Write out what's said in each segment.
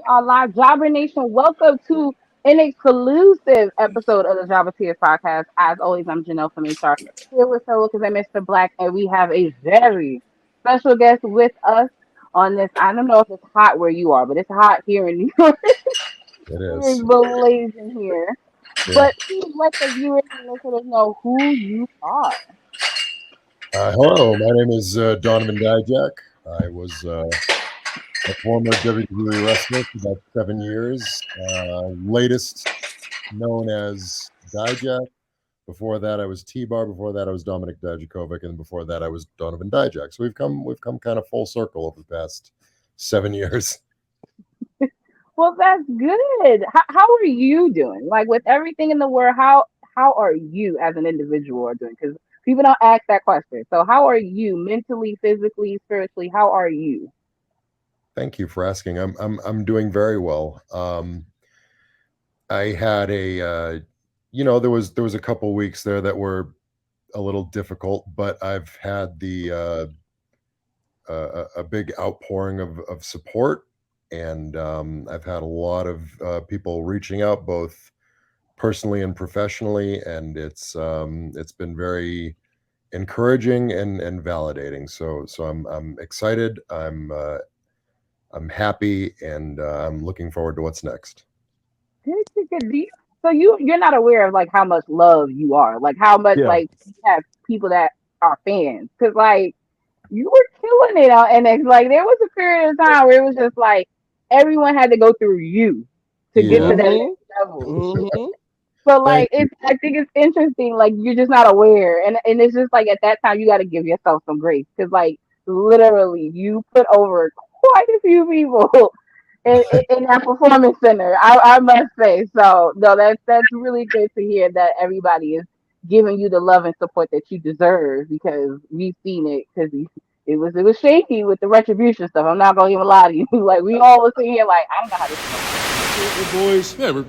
are live. Jobber Nation, welcome to an exclusive episode of the Jobbertears podcast. As always, I'm Janelle from HR here with her Wilkins and Mrblacc, and we have a very special guest with us on this. I don't know if it's hot where you are, but it's hot here in New York. It It is is. blazing here. Yeah. But please let the viewers and listeners know who you are. Hello, my name is Donovan Dijak. I was a former WWE wrestler for about 7 years. Latest known as Dijak. Before that, I was T-Bar. Before that, I was Dominic Dijakovic, and before that, I was Donovan Dijak. So we've come kind of full circle over the past 7 years. Well, that's good. How are you doing? Like with everything in the world, how are you as an individual are doing? Because people don't ask that question. So how are you mentally, physically, spiritually? How are you? Thank you for asking. I'm doing very well. I had there was a couple weeks there that were a little difficult, but I've had a big outpouring of support, and I've had a lot of people reaching out, both personally and professionally, and it's been very encouraging and validating. So I'm excited. I'm happy, and I'm looking forward to what's next. Good, good, good. So you're not aware of like how much love you are, like how much Yeah. like you have people that are fans. Because like you were killing it on NX. Like there was a period of time where it was just like everyone had to go through you to get to Yeah. that Mm-hmm. next level. Mm-hmm. So Thank like you. it's I think it's interesting, like you're just not aware. And it's just like at that time you gotta give yourself some grace. Cause like literally you put over quite a few people in that performance center. I must say. So no, that's really good to hear that everybody is giving you the love and support that you deserve because we've seen it because it was shaky with the retribution stuff. I'm not gonna even lie to you. Like we all was sitting here like I don't know how this is gonna go. Hey, boys, Yeah,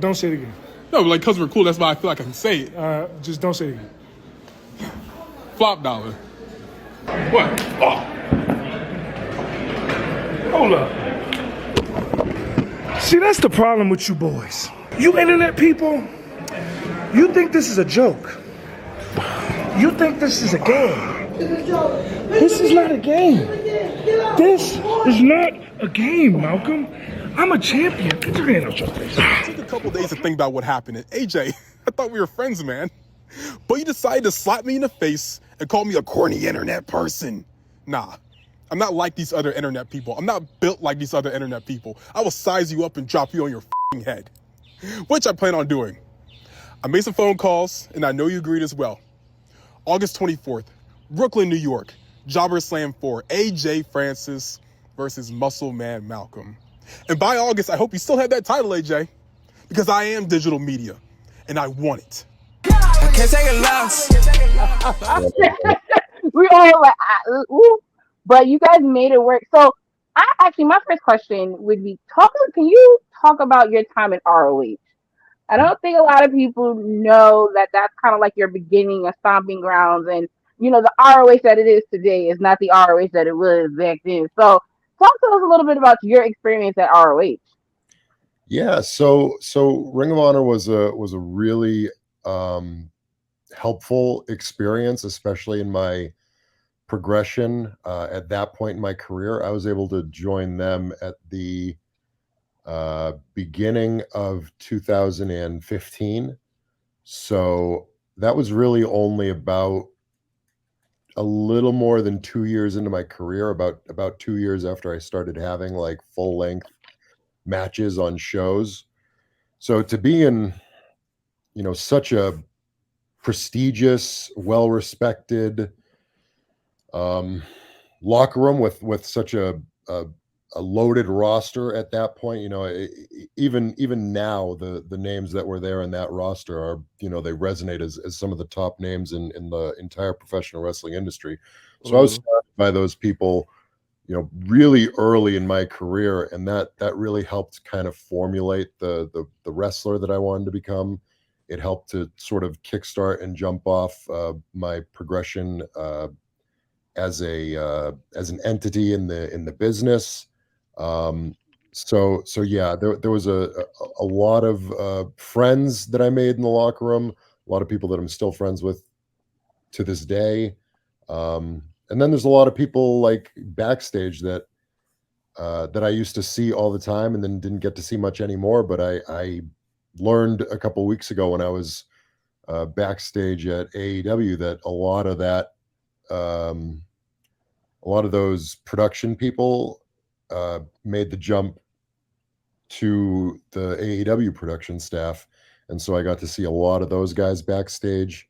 don't say it again. no, like, because we're cool, that's why I feel like I can say it. Just don't say it again. Flop dollar. What? Oh. Hold up. See, that's the problem with you boys. You internet people, you think this is a joke. You think this is a game. This is not a game. This is not a game, Malcolm. I'm a champion. Get your hand out your face. Took a couple days to think about what happened. And AJ, I thought we were friends, man. But you decided to slap me in the face and call me a corny internet person. Nah, I'm not like these other internet people. I'm not built like these other internet people. I will size you up and drop you on your head, which I plan on doing. I made some phone calls, and I know you agreed as well. August 24th, Brooklyn, New York, JobberSlam 4, AJ Francis versus Muscle Man Malcolm. And by August, I hope you still have that title, AJ, because I am digital media, and I want it. I can't take a loss. We all like, ooh, but you guys made it work. So, I actually, my first question would be, Can you talk about your time in ROH? I don't think a lot of people know that that's kind of like your beginning of stomping grounds, and the ROH that it is today is not the ROH that it was back then. So, talk to us a little bit about your experience at ROH. Yeah. So Ring of Honor was a really helpful experience, especially in my progression. At that point in my career, I was able to join them at the beginning of 2015. So that was really only about a little more than 2 years into my career, about 2 years after I started having like full length matches on shows. So to be in, such a prestigious, well-respected locker room with such a loaded roster at that point, even now the names that were there in that roster are, they resonate as some of the top names in the entire professional wrestling industry. So I was surrounded by those people, really early in my career, and that really helped kind of formulate the wrestler that I wanted to become. It helped to sort of kickstart and jump off my progression as an entity in the business. So yeah, there was a lot of friends that I made in the locker room, a lot of people that I'm still friends with to this day. And then there's a lot of people like backstage that I used to see all the time and then didn't get to see much anymore. But I learned a couple weeks ago when I was backstage at AEW that um, a lot of those production people made the jump to the AEW production staff, and so I got to see a lot of those guys backstage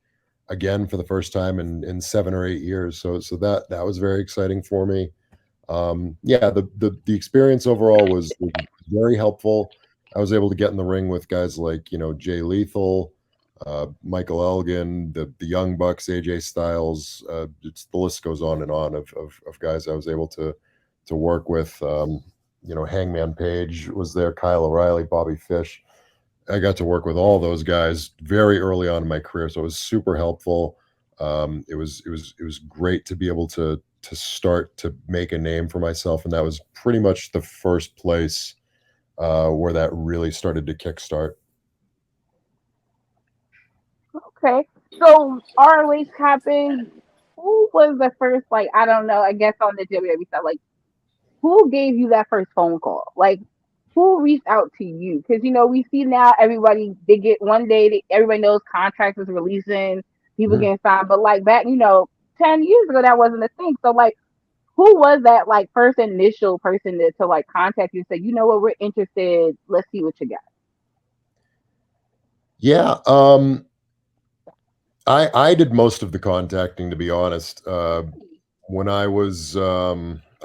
again for the first time in 7 or 8 years. So that was very exciting for me. Yeah, the experience overall was very helpful. I was able to get in the ring with guys like Jay Lethal, Michael Elgin, the Young Bucks, AJ Styles. The list goes on and on of guys I was able to work with. Hangman Page was there, Kyle O'Reilly, Bobby Fish. I got to work with all those guys very early on in my career, so it was super helpful. It was great to be able to start to make a name for myself, and that was pretty much the first place where that really started to kickstart. Okay. So ROH happened. Who was the first, like, I don't know, I guess on the WWE side, like, who gave you that first phone call? Like, who reached out to you? Because, we see now everybody, they get one day, everybody knows contracts is releasing, people Mhm. getting signed. But, like, back, 10 years ago, that wasn't a thing. So, like, who was that, like, first initial person to like, contact you and say, you know what, we're interested. Let's see what you got? Yeah, I did most of the contacting, to be honest. When I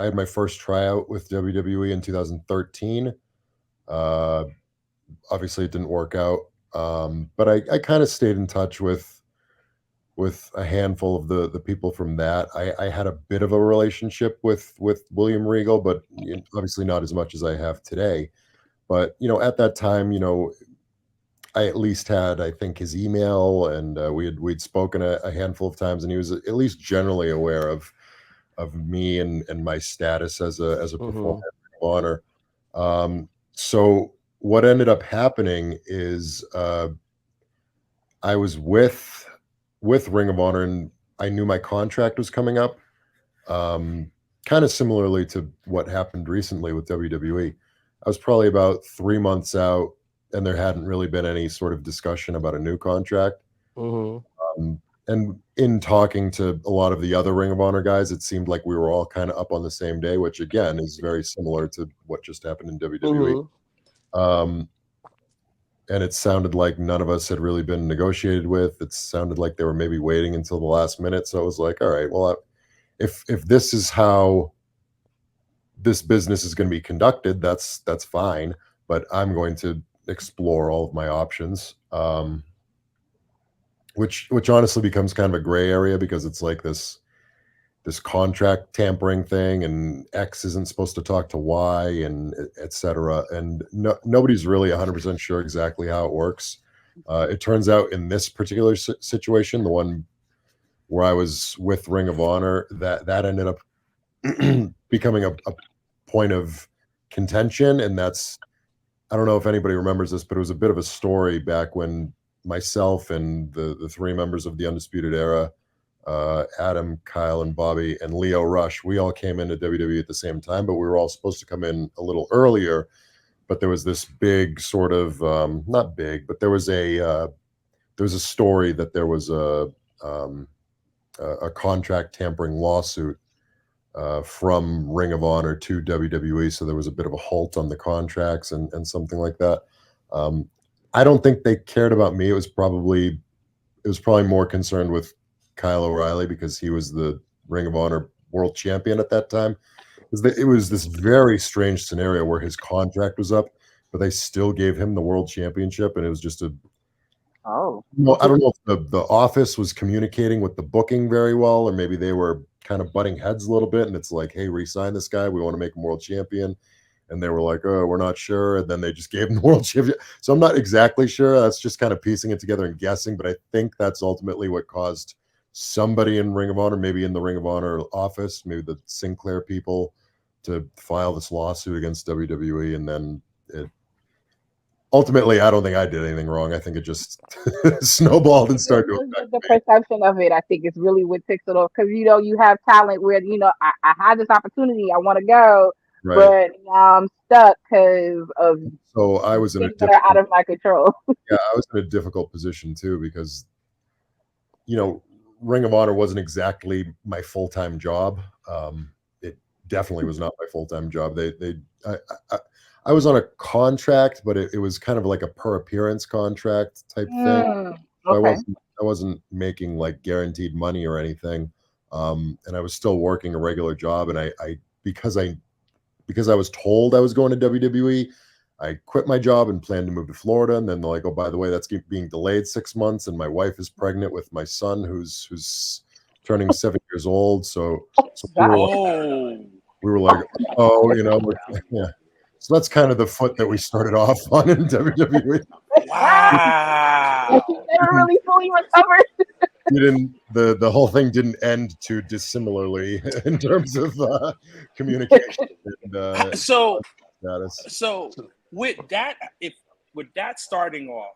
had my first tryout with WWE in 2013. Uh, Obviously, it didn't work out, but I kind of stayed in touch with a handful of the people from that. I had a bit of a relationship with William Regal, but obviously not as much as I have today. But at that time, I at least had, I think, his email, and we'd spoken a handful of times, and he was at least generally aware of me and my status as a performer Mm-hmm. of honor. So what ended up happening is I was with Ring of Honor, and I knew my contract was coming up. Um, Kind of similarly to what happened recently with WWE. I was probably about 3 months out, and there hadn't really been any sort of discussion about a new contract. Mm-hmm. And in talking to a lot of the other Ring of Honor guys, it seemed like we were all kind of up on the same day, which again is very similar to what just happened in WWE. Mm-hmm. Um, and it sounded like none of us had really been negotiated with. It sounded like they were maybe waiting until the last minute. So I was like, all right, well, if this is how this business is going to be conducted, that's fine. But I'm going to explore all of my options. Which honestly becomes kind of a gray area because it's like this contract tampering thing, and X isn't supposed to talk to Y, and et cetera. And nobody's really 100% sure exactly how it works. It turns out in this particular situation, the one where I was with Ring of Honor, that ended up becoming a point of contention, and that's, I don't know if anybody remembers this, but it was a bit of a story back when myself and the three members of the Undisputed Era, Adam, Kyle, and Bobby, and Leo Rush, we all came into WWE at the same time, but we were all supposed to come in a little earlier. But there was this big sort of not big, but there was a story that there was a contract tampering lawsuit from Ring of Honor to WWE. So there was a bit of a halt on the contracts and something like that. I don't think they cared about me. It was probably more concerned with Kyle O'Reilly because he was the Ring of Honor world champion at that time. It was this very strange scenario where his contract was up, but they still gave him the world championship, and it was just Oh, I don't know if the office was communicating with the booking very well, or maybe they were kind of butting heads a little bit, and it's like, hey, re-sign this guy. We want to make him world champion. And they were like, oh, we're not sure. And then they just gave him the world champion. So I'm not exactly sure. That's just kind of piecing it together and guessing. But I think that's ultimately what caused somebody in Ring of Honor, maybe in the Ring of Honor office, maybe the Sinclair people, to file this lawsuit against WWE, and then it ultimately, I don't think I did anything wrong. I think it just snowballed and started to affect the me. perception of it, I think, is really what takes it off. Because you have talent where I had this opportunity, I want to go, Right. but now I'm stuck because of So I was in a things that are out of my control. yeah, I was in a difficult position too, because Ring of Honor wasn't exactly my full-time job. It definitely was not my full-time job. I was on a contract, but it was kind of like a per appearance contract type thing. So Okay. I wasn't making like guaranteed money or anything. And I was still working a regular job. And because I was told I was going to WWE, I quit my job and planned to move to Florida. And then they're like, oh, by the way, that's being delayed 6 months. And my wife is pregnant with my son, who's turning 7 years old. So we were like, oh, yeah. So that's kind of the foot that we started off on in WWE. Wow. He never really fully recovered. The whole thing didn't end too dissimilarly in terms of communication and So status. with that starting off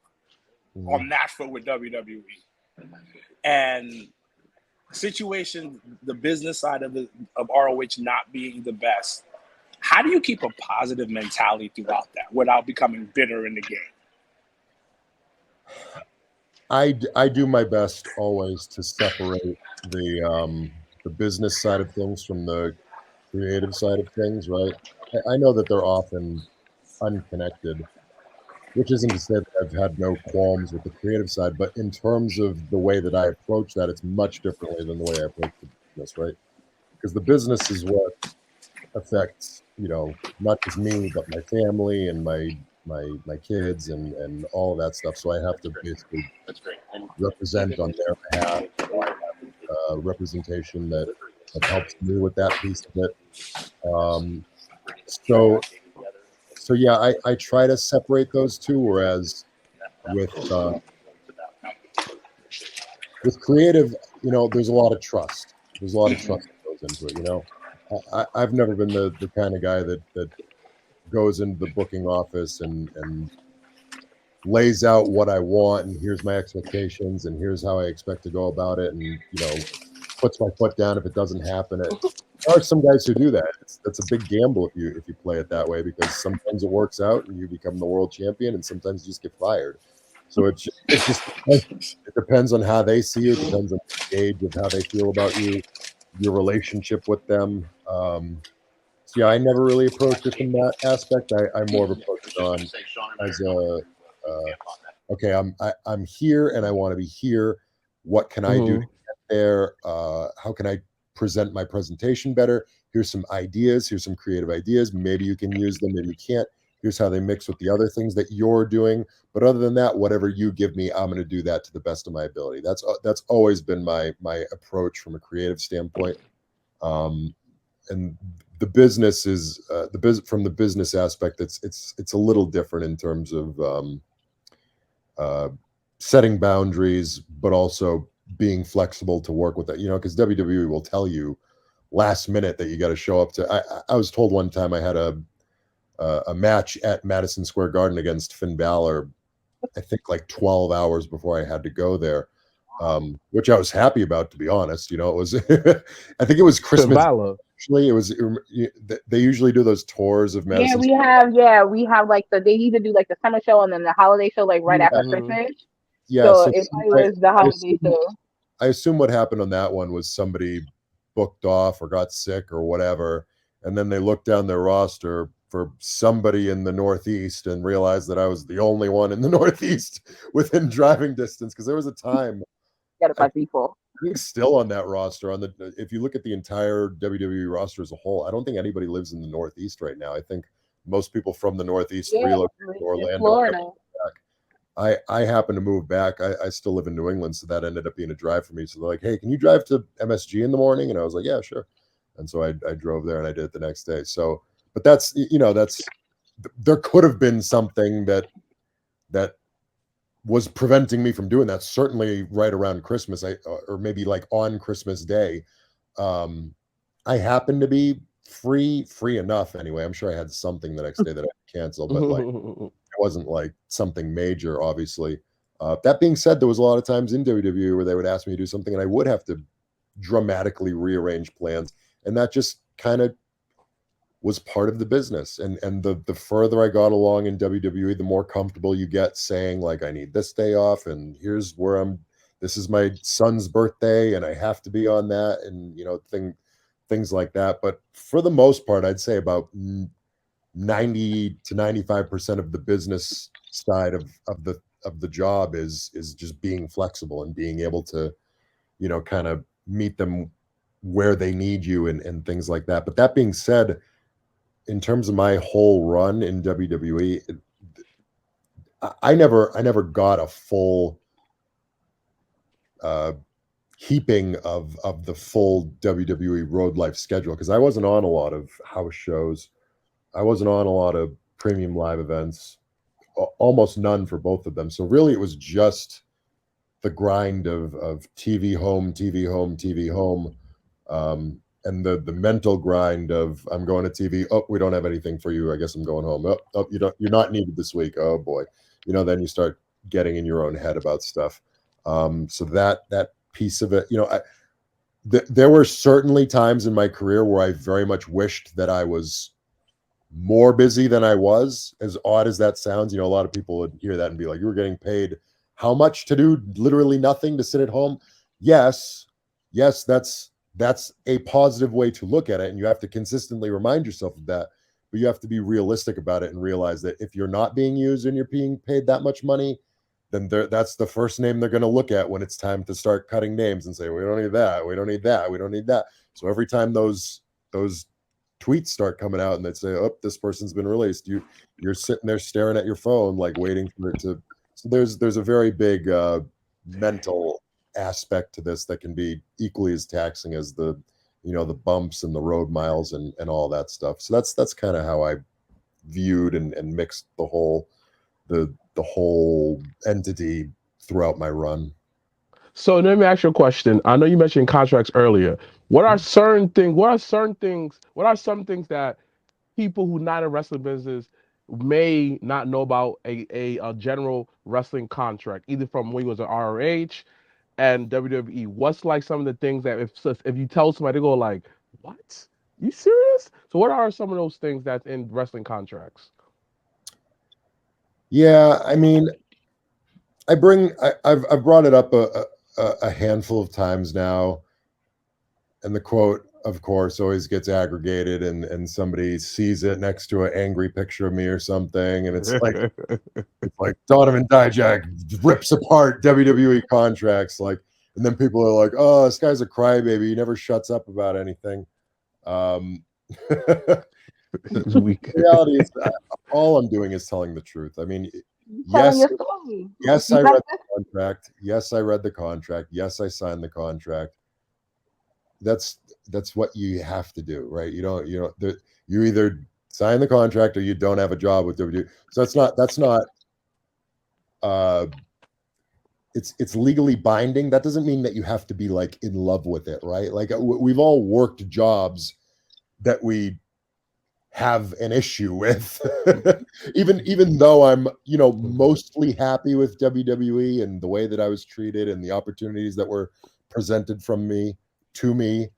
on Nashville with WWE and situation, the business side of ROH not being the best, how do you keep a positive mentality throughout that without becoming bitter in the game? I do my best always to separate the business side of things from the creative side of things, right? I know that they're often unconnected, which isn't to say that I've had no qualms with the creative side, but in terms of the way that I approach that, it's much differently than the way I approach the business, right? Because the business is what affects, not just me, but my family and my kids and all of that stuff. So I have to basically represent on their behalf, representation that helps me with that piece of it. So yeah, I try to separate those two. Whereas with creative, there's a lot of trust. There's a lot of trust that goes into it. I've never been the kind of guy that goes into the booking office and lays out what I want, and here's my expectations, and here's how I expect to go about it, and puts my foot down if it doesn't happen. There are some guys who do that. That's a big gamble if you play it that way, because sometimes it works out and you become the world champion, and sometimes you just get fired. So it depends on how they see you. It depends on the age of how they feel about you, your relationship with them. So yeah, I never really approached it from that aspect. I more of approached it on as okay, I'm here and I want to be here. What can I do to get there? How can I present my presentation better? Here's some ideas. Here's some creative ideas. Maybe you can use them. Maybe you can't. Here's how they mix with the other things that you're doing. But other than that, whatever you give me, I'm going to do that to the best of my ability. That's always been my approach from a creative standpoint. And the business is from the business aspect. It's a little different in terms of setting boundaries, but also being flexible to work with that. Because WWE will tell you last minute that you got to show up to. I was told one time I had a match at Madison Square Garden against Finn Balor, I think like 12 hours before I had to go there, which I was happy about, to be honest. It was I think it was Christmas. Actually, they usually do those tours of Madison. We have like they either do like the summer show and then the holiday show like right after Christmas. Yeah, so it was the holiday show. I assume what happened on that one was somebody booked off or got sick or whatever, and then they looked down their roster for somebody in the Northeast and realized that I was the only one in the Northeast within driving distance, because there was a time by people. I think still on that roster, if you look at the entire WWE roster as a whole, I don't think anybody lives in the Northeast right now. I think most people from the Northeast relocate to Orlando. Florida. I happen to move back. I still live in New England, so that ended up being a drive for me. So they're like, hey, can you drive to MSG in the morning? And I was like, yeah, sure. And so I drove there and I did it the next day. So, but that's there could have been something that was preventing me from doing that. Certainly right around Christmas, or maybe like on Christmas Day. I happened to be free enough anyway. I'm sure I had something the next day that I had to cancel, but like it wasn't like something major, obviously. That being said, there was a lot of times in WWE where they would ask me to do something and I would have to dramatically rearrange plans, and that just kind of was part of the business. And the further I got along in WWE, the more comfortable you get saying like, I need this day off, and here's where this is my son's birthday and I have to be on that, and you know, things like that. But for the most part, I'd say about 90 to 95% of the business side of the job is just being flexible and being able to, you know, kind of meet them where they need you and things like that. But that being said, in terms of my whole run in WWE, I never got a full heaping of the full WWE road life schedule, because I wasn't on a lot of house shows. I wasn't on a lot of premium live events, almost none for both of them. So really it was just the grind of TV home, TV home, TV home. And the mental grind of I'm going to TV. Oh, we don't have anything for you. I guess I'm going home. Oh, you're not needed this week. Oh boy. You know, then you start getting in your own head about stuff. So that piece of it, you know, there were certainly times in my career where I very much wished that I was more busy than I was. As odd as that sounds, you know, a lot of people would hear that and be like, you were getting paid how much to do literally nothing, to sit at home? Yes, that's a positive way to look at it, and you have to consistently remind yourself of that. But you have to be realistic about it and realize that if you're not being used and you're being paid that much money, then that's the first name they're going to look at when it's time to start cutting names and say, we don't need that, we don't need that, we don't need that. So every time those tweets start coming out and they say, oh, this person's been released, you're sitting there staring at your phone like waiting for it to. So there's a very big mental aspect to this that can be equally as taxing as the, you know, the bumps and the road miles and all that stuff. So that's kind of how I viewed and mixed the whole entity throughout my run. So let me ask you a question. I know you mentioned contracts earlier. What are some things that people who not in wrestling business may not know about a general wrestling contract, either from when you was at ROH and WWE? What's like some of the things that if you tell somebody, they go like, what? You serious? So what are some of those things that's in wrestling contracts? Yeah, I mean, I've brought it up a handful of times now, and the quote, of course, always gets aggregated, and somebody sees it next to an angry picture of me or something, and it's like Donovan Dijak rips apart WWE contracts, like, and then people are like, oh, this guy's a crybaby, he never shuts up about anything. It's weak. The reality is, all I'm doing is telling the truth. I mean, Telling yes, your story. yes, I read the contract. Yes, I read the contract. Yes, I signed the contract. That's what you have to do, right? You either sign the contract or you don't have a job with WWE. So that's not it's legally binding. That doesn't mean that you have to be like in love with it, right? Like we've all worked jobs that we have an issue with. even though I'm, you know, mostly happy with WWE and the way that I was treated and the opportunities that were presented to me,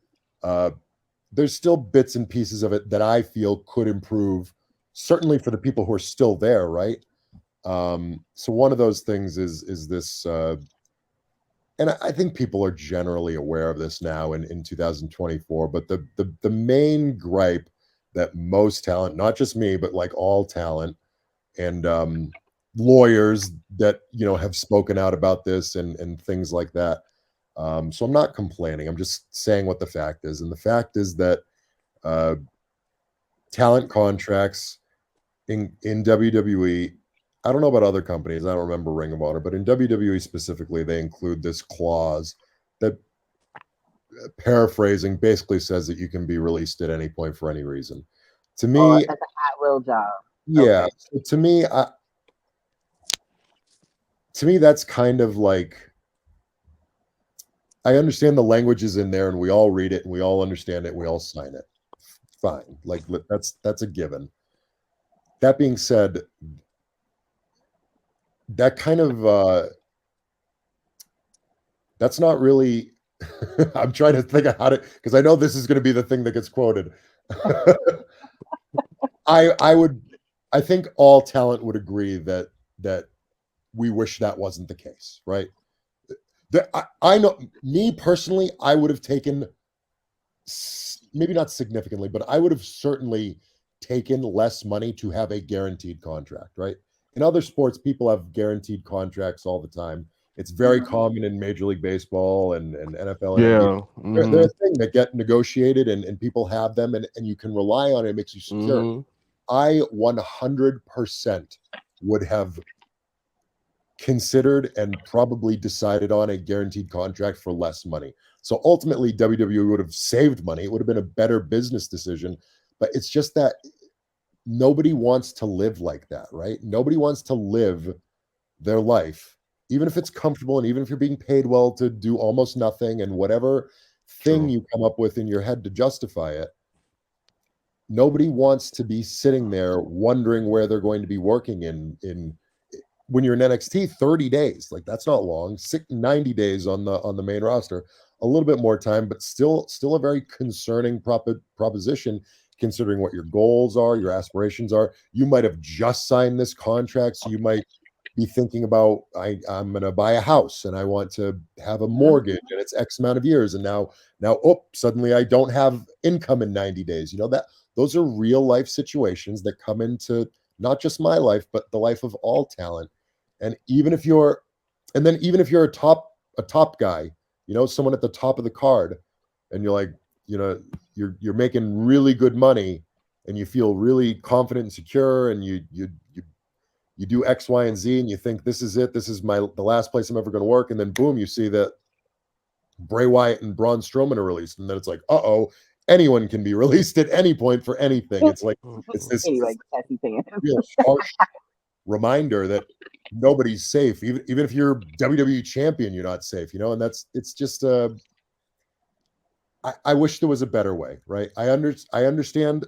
there's still bits and pieces of it that I feel could improve, certainly for the people who are still there, right? So one of those things is this, and I think people are generally aware of this now in 2024, but the main gripe that most talent, not just me, but like all talent and lawyers that, you know, have spoken out about this and things like that. So I'm not complaining. I'm just saying what the fact is. And the fact is that talent contracts in WWE, I don't know about other companies, I don't remember Ring of Honor, but in WWE specifically, they include this clause that, paraphrasing, basically says that you can be released at any point for any reason. To me, it's like an at-will job. yeah. Okay. So to me, that's kind of like, I understand the language is in there and we all read it and we all understand it and we all sign it. fine. Like that's a given. That being said, that kind of that's not really. I'm trying to think of how to, because I know this is going to be the thing that gets quoted. I think all talent would agree that we wish that wasn't the case, right? I know, me personally, I would have taken, maybe not significantly, but I would have certainly taken less money to have a guaranteed contract, right? In other sports, people have guaranteed contracts all the time. It's very common in Major League Baseball and NFL and NBA. They're a thing that get negotiated and people have them and you can rely on it. It makes you secure. I 100% would have considered and probably decided on a guaranteed contract for less money. So ultimately, WWE would have saved money. It would have been a better business decision. But it's just that nobody wants to live like that, right? Nobody wants to live their life, even if it's comfortable and even if you're being paid well, to do almost nothing and whatever thing you come up with in your head to justify it. Nobody wants to be sitting there wondering where they're going to be working in when you're in NXT, 30 days. Like, that's not long. 90 days on the main roster. A little bit more time, but still a very concerning proposition, considering what your goals are, your aspirations are. You might have just signed this contract, so you might be thinking about, I'm going to buy a house and I want to have a mortgage and it's X amount of years. And now, suddenly I don't have income in 90 days. You know, that those are real life situations that come into not just my life, but the life of all talent. And even if you're a top guy, you know, someone at the top of the card, and you're like, you know, you're making really good money and you feel really confident and secure, and you do X, Y, and Z, and you think this is it. This is the last place I'm ever going to work. And then boom, you see that Bray Wyatt and Braun Strowman are released. And then it's like, uh-oh, anyone can be released at any point for anything. It's like, it's this real harsh reminder that nobody's safe. Even if you're WWE champion, you're not safe, you know? And it's just, I wish there was a better way, right? I understand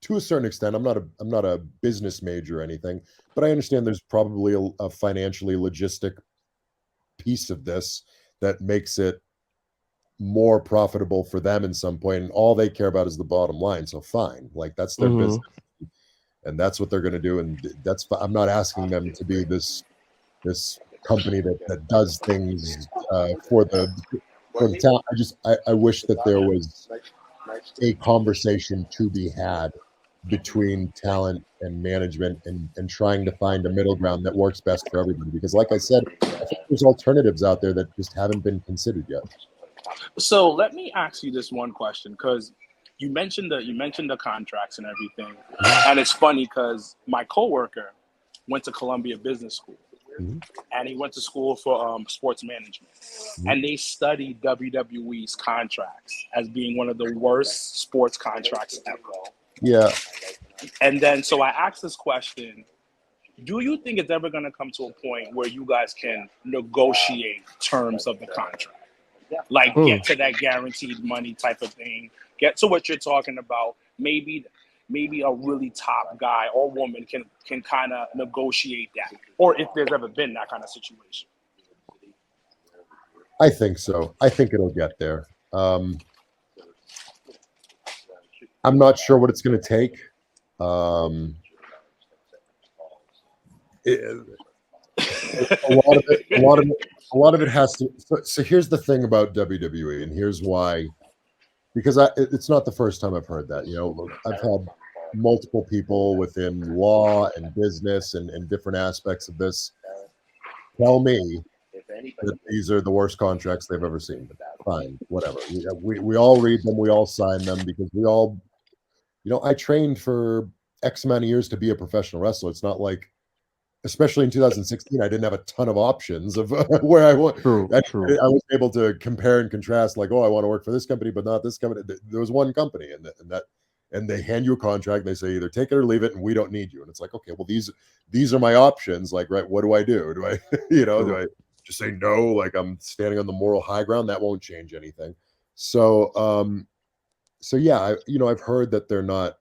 to a certain extent. I'm not a business major or anything, but I understand there's probably a financially logistic piece of this that makes it more profitable for them in some point, and all they care about is the bottom line. So fine, like, that's their business, and that's what they're going to do. And I'm not asking them to be this company that does things for the talent. I wish that there was a conversation to be had between talent and management and trying to find a middle ground that works best for everybody. Because like I said, I think there's alternatives out there that just haven't been considered yet. So let me ask you this one question, because you mentioned the contracts and everything, and it's funny because my coworker went to Columbia Business School, and he went to school for sports management, and they studied WWE's contracts as being one of the worst sports contracts ever. Yeah. And then so I asked this question: do you think it's ever going to come to a point where you guys can negotiate terms of the contract? Like, get to that guaranteed money type of thing, get to what you're talking about. Maybe a really top guy or woman can kind of negotiate that, or if there's ever been that kind of situation. I think so. I think it'll get there. I'm not sure what it's going to take. A lot of it has to. So here's the thing about WWE, and here's why. Because it's not the first time I've heard that. You know, I've had multiple people within law and business and different aspects of this tell me that these are the worst contracts they've ever seen. Fine, whatever. We all read them, we all sign them, because we all, you know, I trained for X amount of years to be a professional wrestler. It's not like, especially in 2016, I didn't have a ton of options of where I want. True. I was able to compare and contrast, like, oh, I want to work for this company, but not this company. There was one company, and they hand you a contract. And they say either take it or leave it, and we don't need you. And it's like, okay, well, these are my options. Like, right, what do I do? Do I, do I just say no? Like, I'm standing on the moral high ground? That won't change anything. So so yeah, I've heard that they're not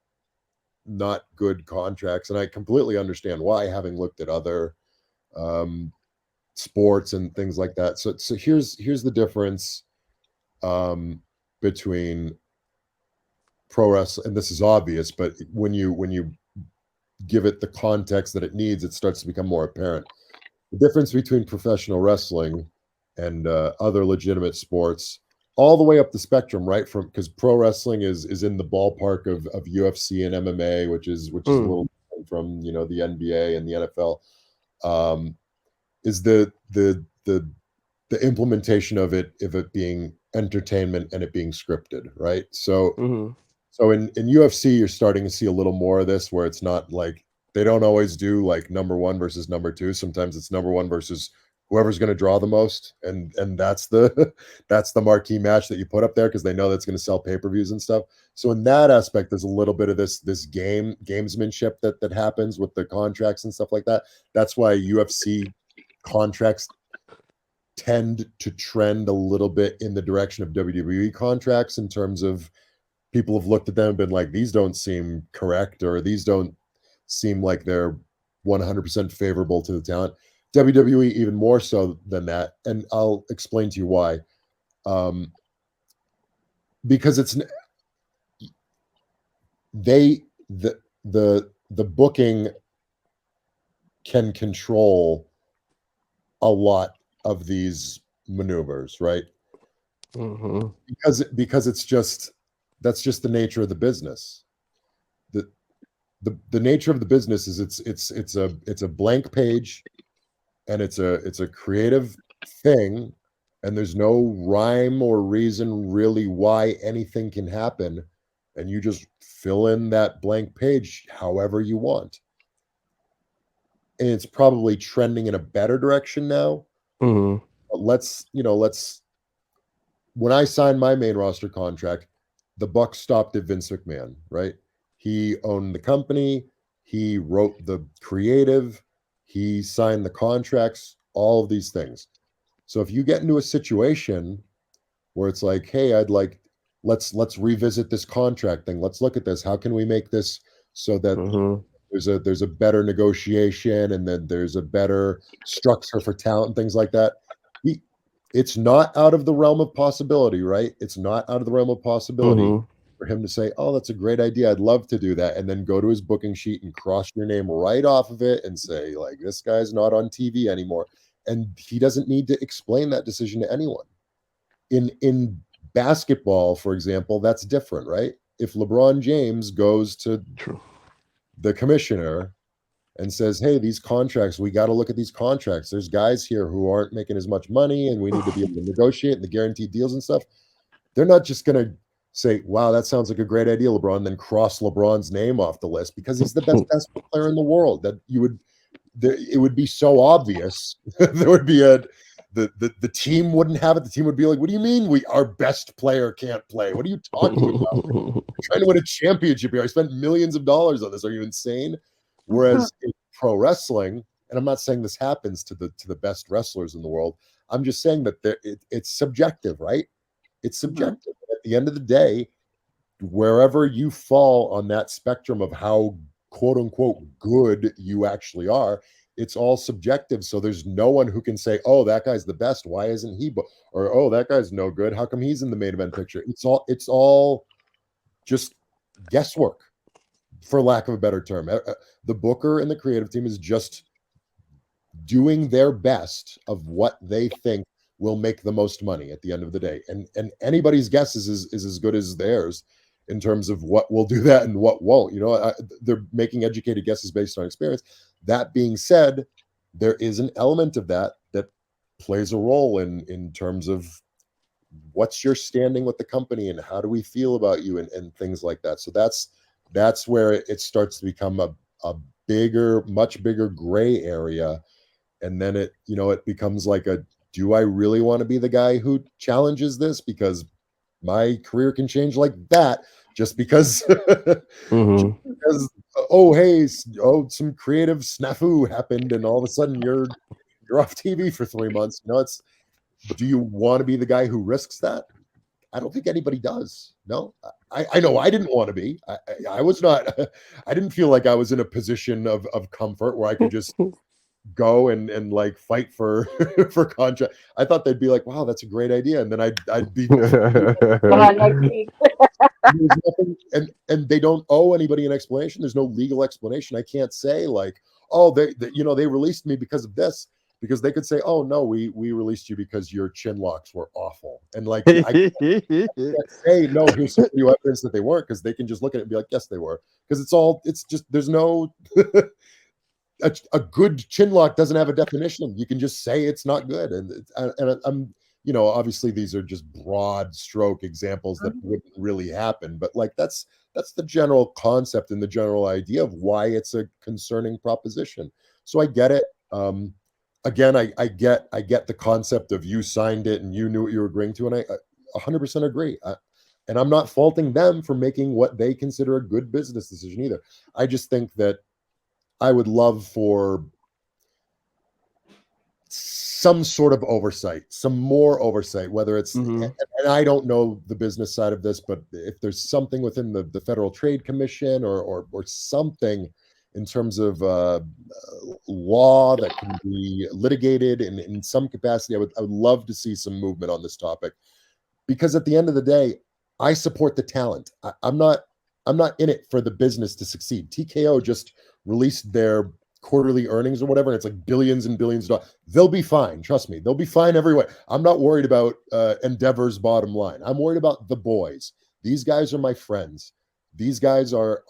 good contracts, and I completely understand why, having looked at other sports and things like that. So here's the difference between pro wrestling, and this is obvious, but when you give it the context that it needs, it starts to become more apparent. The difference between professional wrestling and other legitimate sports, all the way up the spectrum, right? From, because pro wrestling is in the ballpark of UFC and MMA, which is a little different from the NBA and the NFL. Is the implementation of it being entertainment and it being scripted, right? So so in UFC, you're starting to see a little more of this, where it's not like, they don't always do like number one versus number two. Sometimes it's number one versus whoever's going to draw the most, and that's the that's the marquee match that you put up there, because they know that's going to sell pay-per-views and stuff. So in that aspect, there's a little bit of this gamesmanship that happens with the contracts and stuff like that. That's why UFC contracts tend to trend a little bit in the direction of WWE contracts, in terms of people have looked at them and been like, these don't seem correct, or these don't seem like they're 100% favorable to the talent. WWE even more so than that, and I'll explain to you why. Because it's the booking can control a lot of these maneuvers, right? Because it's just, that's just the nature of the business. The nature of the business is it's a blank page, and it's a creative thing, and there's no rhyme or reason really why anything can happen, and you just fill in that blank page however you want. And it's probably trending in a better direction now. But let's when I signed my main roster contract, the buck stopped at Vince McMahon, right? He owned the company, he wrote the creative, he signed the contracts, all of these things. So if you get into a situation where it's like, hey, let's revisit this contract thing. Let's look at this. How can we make this so that there's a better negotiation, and then there's a better structure for talent and things like that. It's not out of the realm of possibility, right? It's not out of the realm of possibility for him to say, oh, that's a great idea, I'd love to do that, and then go to his booking sheet and cross your name right off of it and say, like, this guy's not on TV anymore. And he doesn't need to explain that decision to anyone. In basketball, for example, that's different, right? If LeBron James goes to the commissioner and says, hey, these contracts, we got to look at these contracts. There's guys here who aren't making as much money, and we need to be able to negotiate the guaranteed deals and stuff. They're not just going to say, wow, that sounds like a great idea, LeBron, and then cross LeBron's name off the list, because he's the best basketball player in the world. That it would be so obvious. There would be the team wouldn't have it. The team would be like, what do you mean our best player can't play? What are you talking about? We're trying to win a championship here. I spent millions of dollars on this. Are you insane? Whereas in pro wrestling, and I'm not saying this happens to the best wrestlers in the world, I'm just saying that it's subjective, right? It's subjective. At the end of the day, wherever you fall on that spectrum of how quote unquote good you actually are, it's all subjective. So there's no one who can say, oh, that guy's the best, why isn't he? Or, oh, that guy's no good, how come he's in the main event picture? It's all just guesswork, for lack of a better term. The booker and the creative team is just doing their best of what they think will make the most money at the end of the day. And anybody's guess is as good as theirs in terms of what will do that and what won't. They're making educated guesses based on experience. That being said, there is an element of that plays a role in terms of what's your standing with the company and how do we feel about you and things like that. So that's where it starts to become a much bigger gray area. And then it becomes like do I really want to be the guy who challenges this? Because my career can change like that just because, some creative snafu happened and all of a sudden you're off TV for 3 months. Do you want to be the guy who risks that? I don't think anybody does. No, I know I didn't want to be. I was not. I didn't feel like I was in a position of comfort where I could just go and like fight for for contract. I thought they'd be like, wow, that's a great idea, and then I'd be Next week. there's nothing, and they don't owe anybody an explanation. There's no legal explanation. I can't say like, oh, they they released me because of this, because they could say, oh no, we released you because your chin locks were awful, and like I can't say no, here's some new evidence that they weren't, because they can just look at it and be like, yes, they were, because it's just there's no a good chin lock doesn't have a definition. You can just say it's not good, and I'm obviously these are just broad stroke examples that wouldn't really happen, but like that's the general concept and the general idea of why it's a concerning proposition. So I get it. Again, I get the concept of you signed it and you knew what you were agreeing to, and I 100% agree. And I'm not faulting them for making what they consider a good business decision either. I just think that I would love for some sort of oversight, some more oversight, whether it's, and I don't know the business side of this, but if there's something within the Federal Trade Commission or something in terms of law that can be litigated in some capacity, I would love to see some movement on this topic, because at the end of the day, I support the talent. I'm not in it for the business to succeed. TKO just released their quarterly earnings or whatever, and it's like billions and billions of dollars. They'll be fine. Trust me. They'll be fine every way. I'm not worried about Endeavor's bottom line. I'm worried about the boys. These guys are my friends. These guys are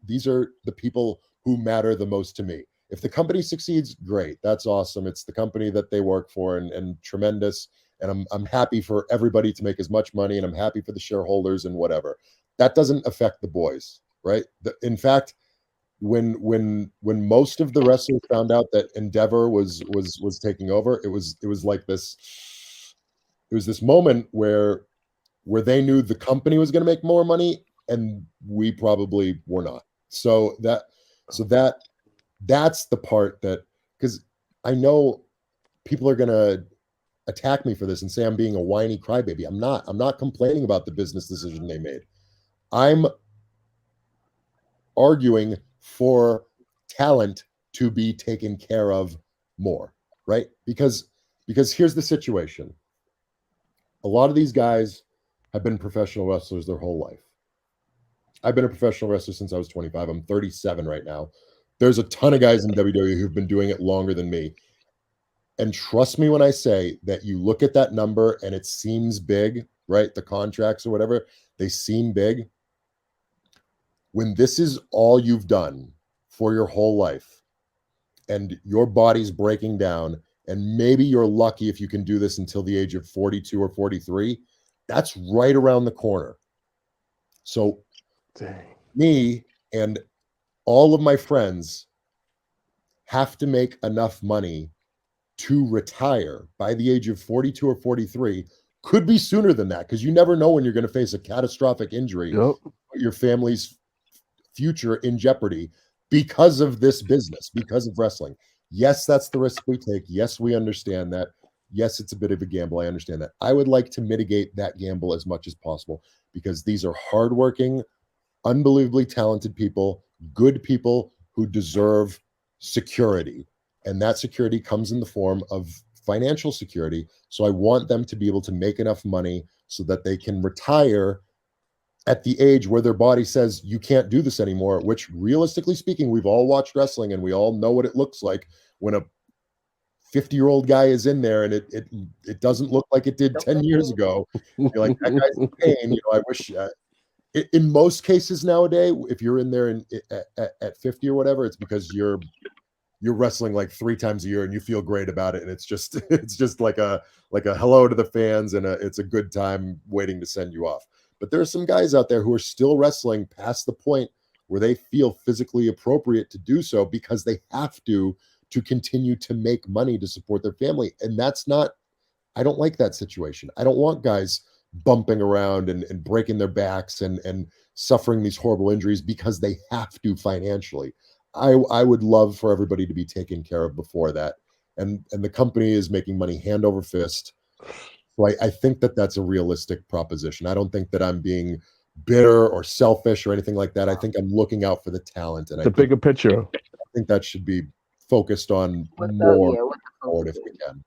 these are the people who matter the most to me. If the company succeeds, great. That's awesome. It's the company that they work for, and tremendous. And I'm happy for everybody to make as much money, and I'm happy for the shareholders and whatever. That doesn't affect the boys, right? In fact, when most of the wrestlers found out that Endeavor was taking over, it was like this. It was this moment where they knew the company was going to make more money, and we probably were not. So that's the part that, because I know people are going to attack me for this and say I'm being a whiny crybaby. I'm not complaining about the business decision they made. I'm arguing for talent to be taken care of more, right? Because here's the situation. A lot of these guys have been professional wrestlers their whole life. I've been a professional wrestler since I was 25. I'm 37 right now. There's a ton of guys in WWE who've been doing it longer than me. And trust me when I say that you look at that number and it seems big, right? The contracts or whatever, they seem big. When this is all you've done for your whole life and your body's breaking down, and maybe you're lucky if you can do this until the age of 42 or 43, that's right around the corner. So me and all of my friends have to make enough money to retire by the age of 42 or 43. Could be sooner than that, because you never know when you're going to face a catastrophic injury, your family's future in jeopardy because of this business, because of wrestling. Yes, that's the risk we take. Yes, we understand that. Yes, it's a bit of a gamble. I understand that. I would like to mitigate that gamble as much as possible, because these are hardworking, unbelievably talented people, good people who deserve security. And that security comes in the form of financial security. So I want them to be able to make enough money so that they can retire at the age where their body says, you can't do this anymore, which realistically speaking, we've all watched wrestling and we all know what it looks like when a 50-year-old guy is in there and it doesn't look like it did 10 years ago. You're like, that guy's in pain. I wish in most cases nowadays, if you're in there at 50 or whatever, it's because you're wrestling like 3 times a year and you feel great about it. And it's just like a hello to the fans, and it's a good time waiting to send you off. But there are some guys out there who are still wrestling past the point where they feel physically appropriate to do so because they have to continue to make money to support their family. And that's not, I don't like that situation. I don't want guys bumping around and breaking their backs and suffering these horrible injuries because they have to financially. I would love for everybody to be taken care of before that. And the company is making money hand over fist. So I think that that's a realistic proposition. I don't think that I'm being bitter or selfish or anything like that. I think I'm looking out for the talent, and The bigger picture. I think that should be focused on What more the forward if focus we is. can.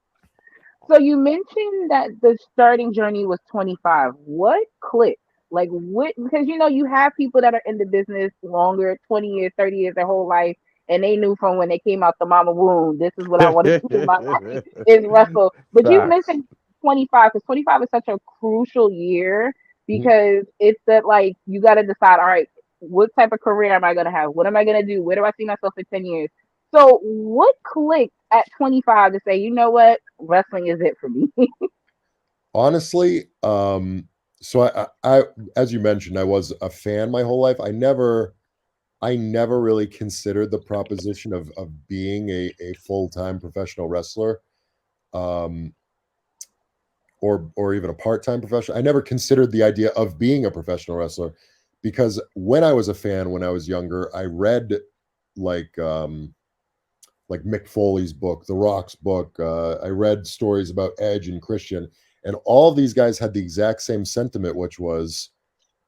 So you mentioned that the starting journey was 25. What clicked? Like what? Because you have people that are in the business longer, 20 years, 30 years, their whole life, and they knew from when they came out the mama womb, this is what I want to do in my life is wrestle. But you Facts. mentioned 25 because 25 is such a crucial year Mhm. because it's that like you got to decide. All right, what type of career am I going to have? What am I going to do? Where do I see myself in 10 years? So what clicked at 25 to say, you know what, wrestling is it for me? Honestly, so I, as you mentioned, I was a fan my whole life. I never really considered the proposition of being a full-time professional wrestler, um, or even a part-time professional. I never considered the idea of being a professional wrestler because when I was a fan, when I was younger, I read like like Mick Foley's book, The Rock's book. I read stories about Edge and Christian, and all of these guys had the exact same sentiment, which was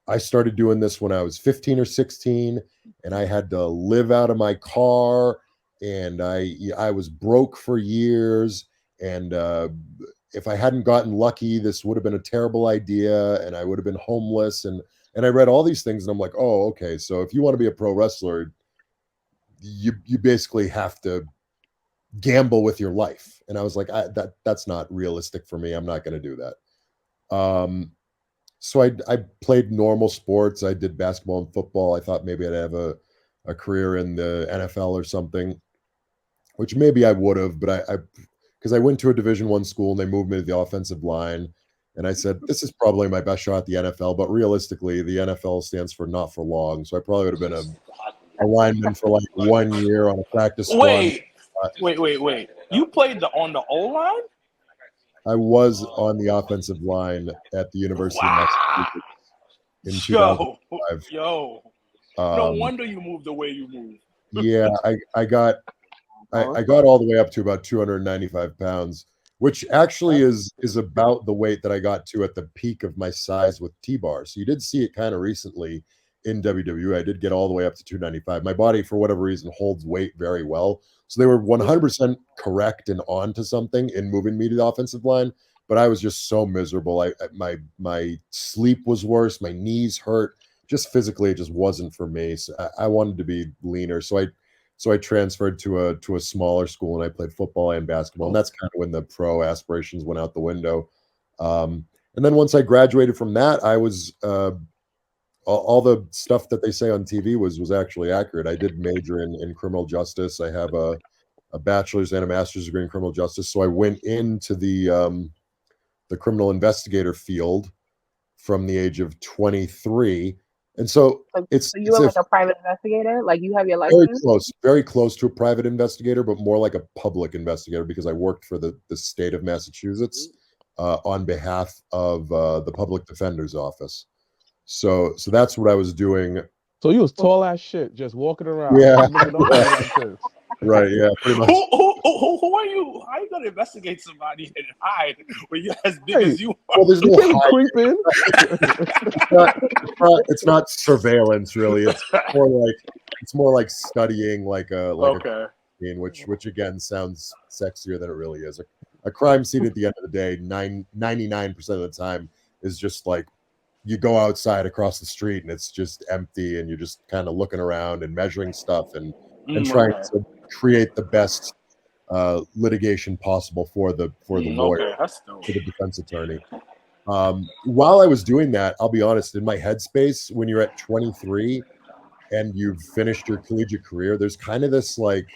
I started doing this when I was 15 or 16, and I had to live out of my car, and I was broke for years, and if I hadn't gotten lucky, this would have been a terrible idea, and I would have been homeless, and I read all these things, and I'm like, oh, okay, so if you want to be a pro wrestler, you basically have to gamble with your life. And I was like, that's not realistic for me. I'm not going to do that. So I played normal sports. I did basketball and football. I thought maybe I'd have a career in the NFL or something, which maybe I would have, but I because I went to a Division I school and they moved me to the offensive line. And I said, this is probably my best shot at the NFL, but realistically, the NFL stands for not for long. So I probably would have been a lineman for like 1 year on a practice squad. Wait. You played on the O line? I was on the offensive line at the University of Massachusetts in 2005. No wonder you moved the way you moved. Yeah, I got all the way up to about 295 pounds, which actually is about the weight that I got to at the peak of my size with T-bar. So you did see it kind of recently in WWE. I did get all the way up to 295. My body, for whatever reason, holds weight very well. So they were 100% correct and on to something in moving me to the offensive line. But I was just so miserable. My sleep was worse. My knees hurt. Just physically, it just wasn't for me. So I wanted to be leaner. So I transferred to a smaller school and I played football and basketball. And that's kind of when the pro aspirations went out the window. And then once I graduated from that, I was all the stuff that they say on TV was actually accurate. I did major in criminal justice. I have a bachelor's and a master's degree in criminal justice. So I went into the criminal investigator field from the age of 23. And so So you were like a private investigator? Like you have your license? very close to a private investigator, but more like a public investigator because I worked for the state of Massachusetts on behalf of the public defender's office. So that's what I was doing. So you was tall as shit, just walking around. Yeah. Looking up at you like this. Right, yeah, pretty much. Who are you? How are you gonna investigate somebody and hide when you're as big as you are? Well, there's no creeping. It's not surveillance, really. It's more like studying, like a scene, which again sounds sexier than it really is. A crime scene at the end of the day, 99% of the time is just like you go outside across the street and it's just empty, and you're just kind of looking around and measuring stuff and trying to create the best litigation possible for the lawyer, for the defense attorney. While I was doing that, I'll be honest, in my headspace, when you're at 23 and you've finished your collegiate career, there's kind of this like,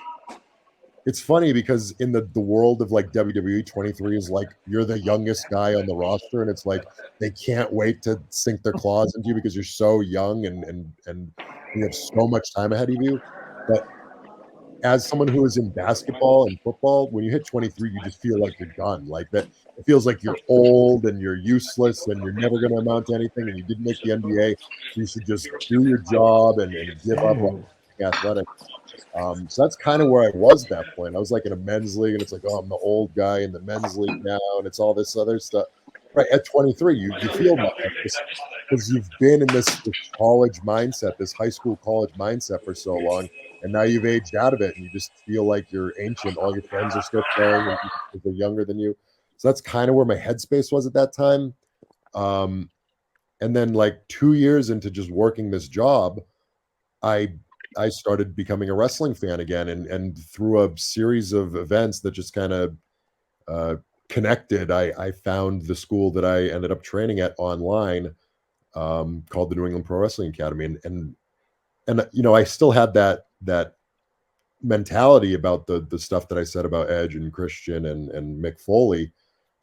it's funny because in the world of like WWE, 23 is like you're the youngest guy on the roster, and it's like they can't wait to sink their claws into you because you're so young and you have so much time ahead of you. But as someone who is in basketball and football, when you hit 23, you just feel like you're done. Like that, it feels like you're old and you're useless and you're never going to amount to anything. And you didn't make the NBA, so you should just do your job and give up on athletics. So that's kind of where I was at that point. I was like in a men's league, and it's like, oh, I'm the old guy in the men's league now, and it's all this other stuff. right at 23, you feel that because you've been in this college mindset, this high school college mindset for so long, and now you've aged out of it, and you just feel like you're ancient. All your friends are still playing, and they're younger than you. So that's kind of where my headspace was at that time. And then, like 2 years into just working this job, I started becoming a wrestling fan again, and through a series of events that just kind of connected, I found the school that I ended up training at online, called the New England Pro Wrestling Academy, and you know, I still had that mentality about the stuff that I said about Edge and Christian and Mick Foley.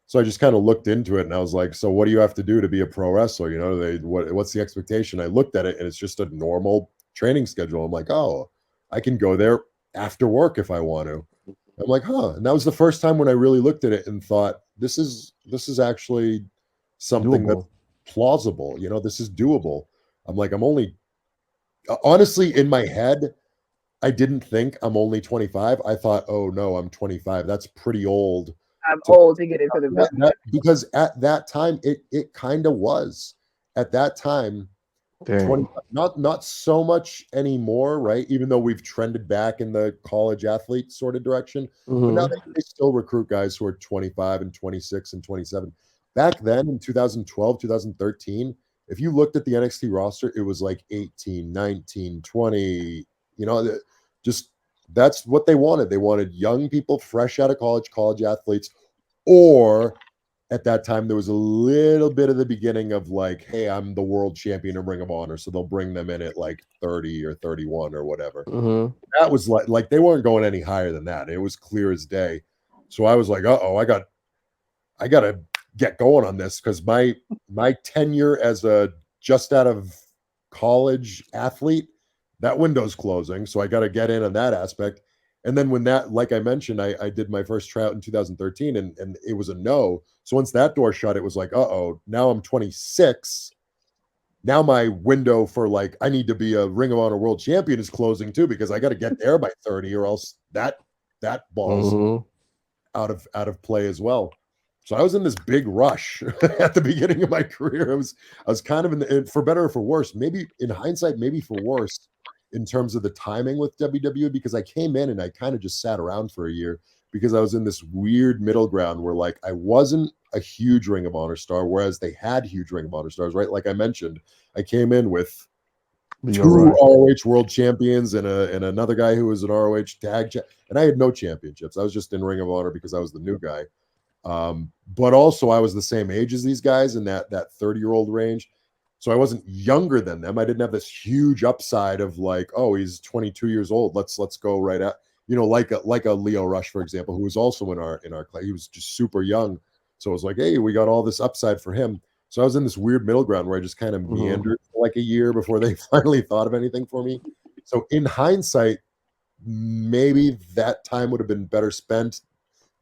So I just kind of looked into it, and I was like, so what do you have to do to be a pro wrestler? You know, what's the expectation? I looked at it, and it's just a normal training schedule. I'm like, oh, I can go there after work if I want to. I'm like, huh. And that was the first time when I really looked at it and thought, this is actually something Doable. that's plausible. You know, this is doable. I'm like, I'm only, honestly, in my head, I didn't think I'm only 25. I thought, oh no, I'm 25. That's pretty old. I'm old to get into the business. Because at that time, it kind of was. At that time, 20, not so much anymore, right? Even though we've trended back in the college athlete sort of direction, but now they still recruit guys who are 25 and 26 and 27. Back then in 2012, 2013, if you looked at the NXT roster, it was like 18, 19, 20, you know, just that's what they wanted. They wanted young people fresh out of college athletes, or at that time, there was a little bit of the beginning of like, hey, I'm the world champion of Ring of Honor. So they'll bring them in at like 30 or 31 or whatever. That was like they weren't going any higher than that. It was clear as day. So I was like, uh-oh, I got to get going on this, because my tenure as a just out of college athlete, that window's closing. So I got to get in on that aspect. And then when that, like I mentioned, I did my first tryout in 2013, and it was a no. So once that door shut, it was like, uh-oh, now I'm 26. Now my window for like, I need to be a Ring of Honor world champion is closing too, because I got to get there by 30, or else that ball's out of play as well. So I was in this big rush at the beginning of my career. I was kind of for better or for worse, maybe in hindsight, maybe for worse, in terms of the timing with WWE, because I came in and I kind of just sat around for a year, because I was in this weird middle ground where like I wasn't a huge Ring of Honor star, whereas they had huge Ring of Honor stars, right? Like I mentioned, I came in with two ROH world champions and another guy who was an ROH tag and I had no championships. I was just in Ring of Honor because I was the new guy. But also I was the same age as these guys in that 30-year-old range. So I wasn't younger than them. I didn't have this huge upside of like, oh, he's 22 years old. Let's go right at, you know, like a Leo Rush, for example, who was also in our class. He was just super young. So it was like, hey, we got all this upside for him. So I was in this weird middle ground where I just kind of meandered for like a year before they finally thought of anything for me. So in hindsight, maybe that time would have been better spent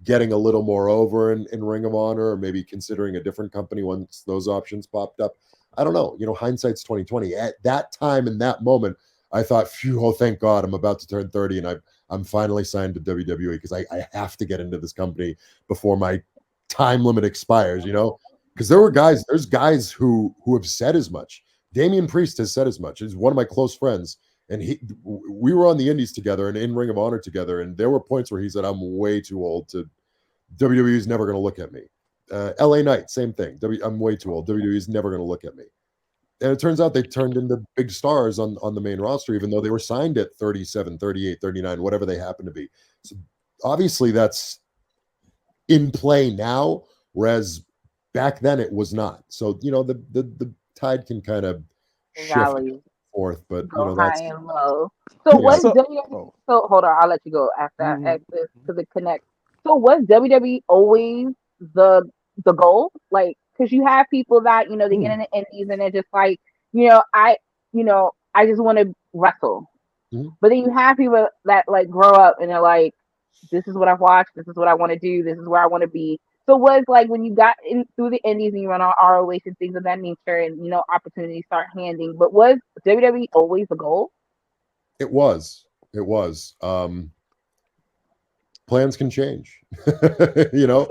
getting a little more over in Ring of Honor, or maybe considering a different company once those options popped up. I don't know. You know, hindsight's 2020. At that time, in that moment, I thought, phew, oh, thank God, I'm about to turn 30, and I'm finally signed to WWE, because I have to get into this company before my time limit expires, you know? Because there's guys who have said as much. Damian Priest has said as much. He's one of my close friends, and we were on the Indies together and in Ring of Honor together, and there were points where he said, I'm way too old to, WWE is never going to look at me. LA Knight, same thing. I'm way too old. WWE is never going to look at me. And it turns out they turned into big stars on the main roster, even though they were signed at 37, 38, 39, whatever they happen to be. So obviously that's in play now, whereas back then it was not. So, you know, the tide can kind of shift forth, but you know, that's high and low. So what is WWE? So hold on, I'll let you go after I ask this to the connect. So was WWE always the goal? Like, because you have people that, you know, they get in the indies and they're just like, you know, I just want to wrestle. But then you have people that like grow up and they're like, this is what I've watched, this is what I want to do, this is where I want to be. So was like when you got in through the indies and you run on ROH and things of that nature, and you know, opportunities start handing. But was WWE always the goal? It was. plans can change. You know,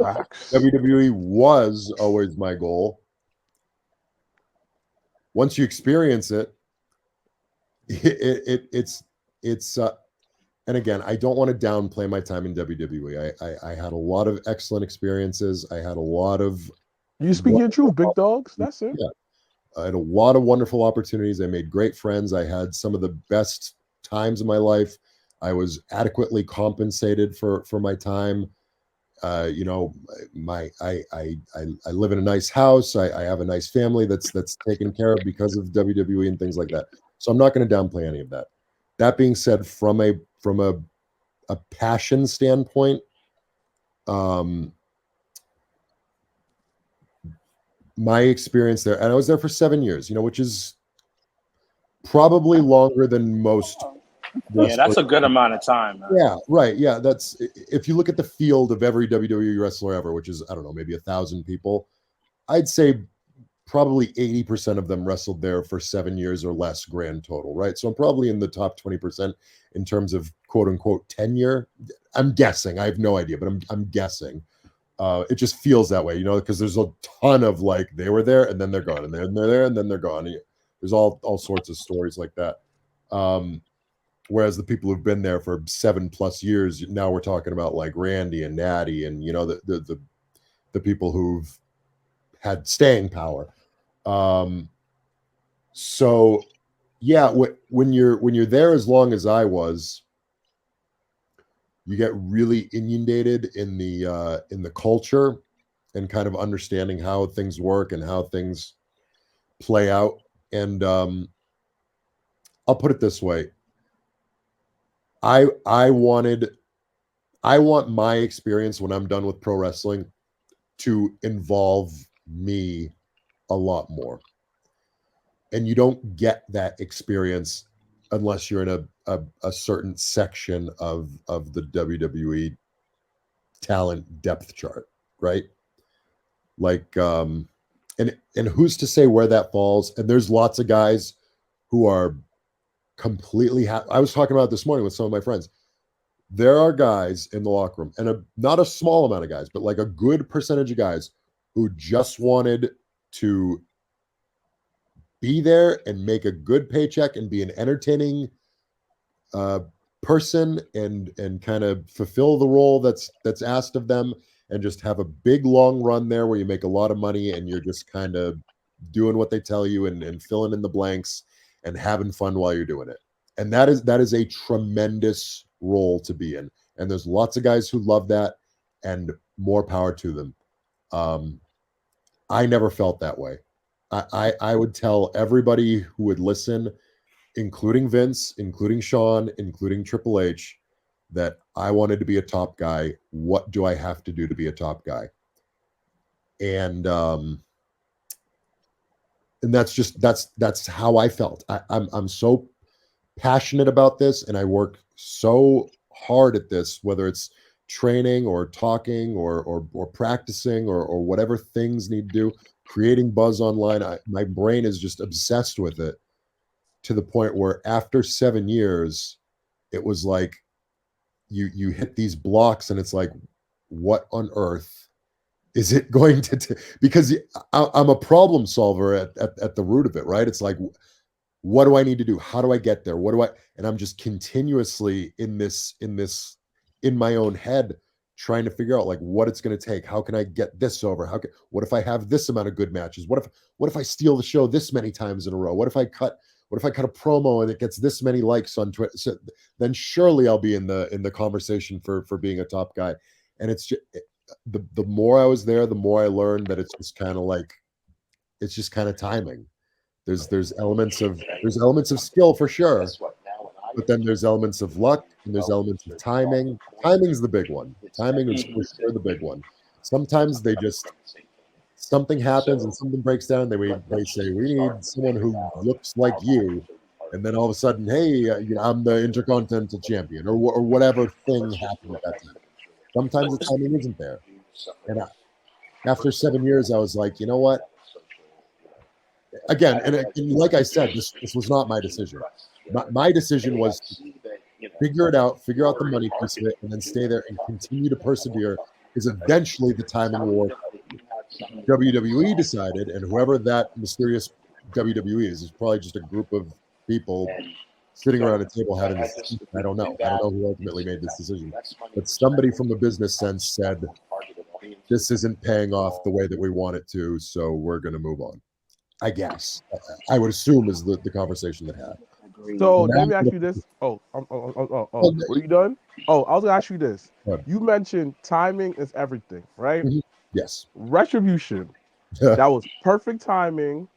WWE was always my goal. Once you experience it, it's and again, I don't want to downplay my time in WWE. I had a lot of excellent experiences. I had a lot of You speak your truth, big dogs. That's it. Yeah. I had a lot of wonderful opportunities. I made great friends. I had some of the best times of my life. I was adequately compensated for my time. You know, I live in a nice house. I have a nice family that's taken care of because of WWE and things like that. So I'm not going to downplay any of that. That being said, from a passion standpoint, my experience there, and I was there for 7 years, you know, which is probably longer than most. Yeah, that's a good amount of time, man. Yeah, right. Yeah, that's if you look at the field of every WWE wrestler ever, which is, I don't know, maybe 1,000 people, I'd say probably 80% of them wrestled there for 7 years or less grand total, right? So I'm probably in the top 20% in terms of quote unquote tenure. I'm guessing. I have no idea, but I'm guessing. It just feels that way, you know, because there's a ton of like they were there and then they're gone, and they're there and then they're gone. There's all sorts of stories like that. Whereas the people who've been there for 7+ years, now we're talking about like Randy and Natty and, you know, the people who've had staying power. So yeah, when you're there as long as I was, you get really inundated in the culture and kind of understanding how things work and how things play out. And I'll put it this way. I want my experience when I'm done with pro wrestling to involve me a lot more. And you don't get that experience unless you're in a certain section of the WWE talent depth chart, right? Like, and who's to say where that falls? And there's lots of guys who are completely I was talking about this morning with some of my friends. There are guys in the locker room, and not a small amount of guys, but like a good percentage of guys who just wanted to be there and make a good paycheck and be an entertaining person and kind of fulfill the role that's asked of them, and just have a big long run there where you make a lot of money and you're just kind of doing what they tell you and filling in the blanks and having fun while you're doing it. And that is a tremendous role to be in. And there's lots of guys who love that, and more power to them. I never felt that way. I would tell everybody who would listen, including Vince, including Sean, including Triple H, that I wanted to be a top guy. What do I have to do to be a top guy? And that's how I felt. I'm so passionate about this, and I work so hard at this, whether it's training or talking or practicing or whatever things need to do, creating buzz online. My brain is just obsessed with it, to the point where after 7 years, it was like you hit these blocks, and it's like, what on earth is it going to because I'm a problem solver at the root of it, right? It's like, what do I need to do? How do I get there? And I'm just continuously in my own head, trying to figure out like what it's going to take. How can I get this over? What if I have this amount of good matches? What if I steal the show this many times in a row? What if I cut a promo and it gets this many likes on Twitter? So then surely I'll be in the conversation for being a top guy. And it's just, the more I was there, the more I learned that it's just kind of timing. There's elements of skill for sure, but then there's elements of luck, and there's elements of timing. Timing's the big one. Timing is for sure the big one. Sometimes something happens and something breaks down. They say, we need someone who looks like you, and then all of a sudden, hey, I'm the Intercontinental Champion, or whatever thing happened at that time. Sometimes the timing isn't there. And after 7 years, I was like, you know what? Again, and like I said, this was not my decision. My decision was figure it out, figure out the money piece of it, and then stay there and continue to persevere is eventually the timing war. WWE decided, and whoever that mysterious WWE is probably just a group of people sitting around a table having this decision. I don't know who ultimately made this decision, but somebody from a business sense said, this isn't paying off the way that we want it to, so we're going to move on. I guess. I would assume is the conversation that had. So let me ask you this. Were you done? Oh, I was gonna ask you this. You mentioned timing is everything, right? Mm-hmm. Yes. Retribution. That was perfect timing,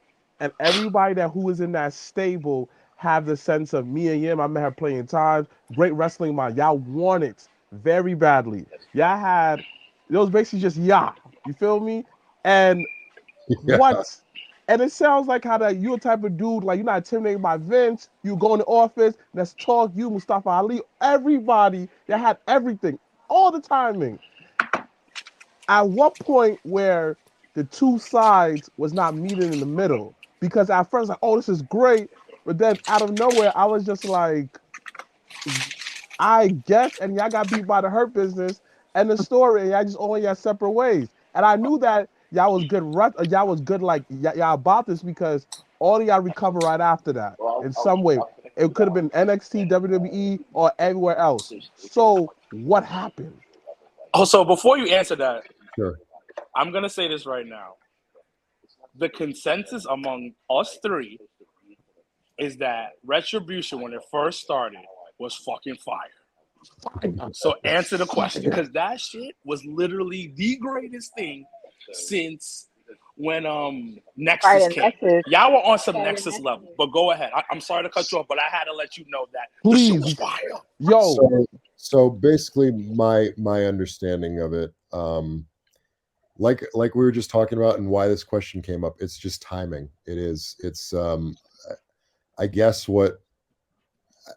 and everybody who was in that stable have the sense of me and him. I met her playing times. Great wrestling mind. Y'all won it very badly. Y'all had it was basically just you feel me? And what? And it sounds like how that you're a type of dude, like you're not intimidated by Vince, you go in the office, let's talk, you, Mustafa Ali, everybody that had everything, all the timing. At what point where the two sides was not meeting in the middle? Because at first, like, oh, this is great, but then out of nowhere, I was just like, I guess, and y'all got beat by the Hurt Business and the story, and y'all just only got separate ways. And I knew that y'all was good, y'all was good, like y'all about this because all of y'all recover right after that in some way. It could have been NXT, WWE, or everywhere else. So what happened? Oh, so before you answer that, sure, I'm gonna say this right now. The consensus among us three is that Retribution, when it first started, was fucking fire. So answer the question, because that shit was literally the greatest thing since when Nexus came. Y'all were on some Nexus level, but go ahead. I'm sorry to cut you off, but I had to let you know that the shit was fire. Yo. So basically, my understanding of it, like we were just talking about, and why this question came up, it's just timing. It's I guess what,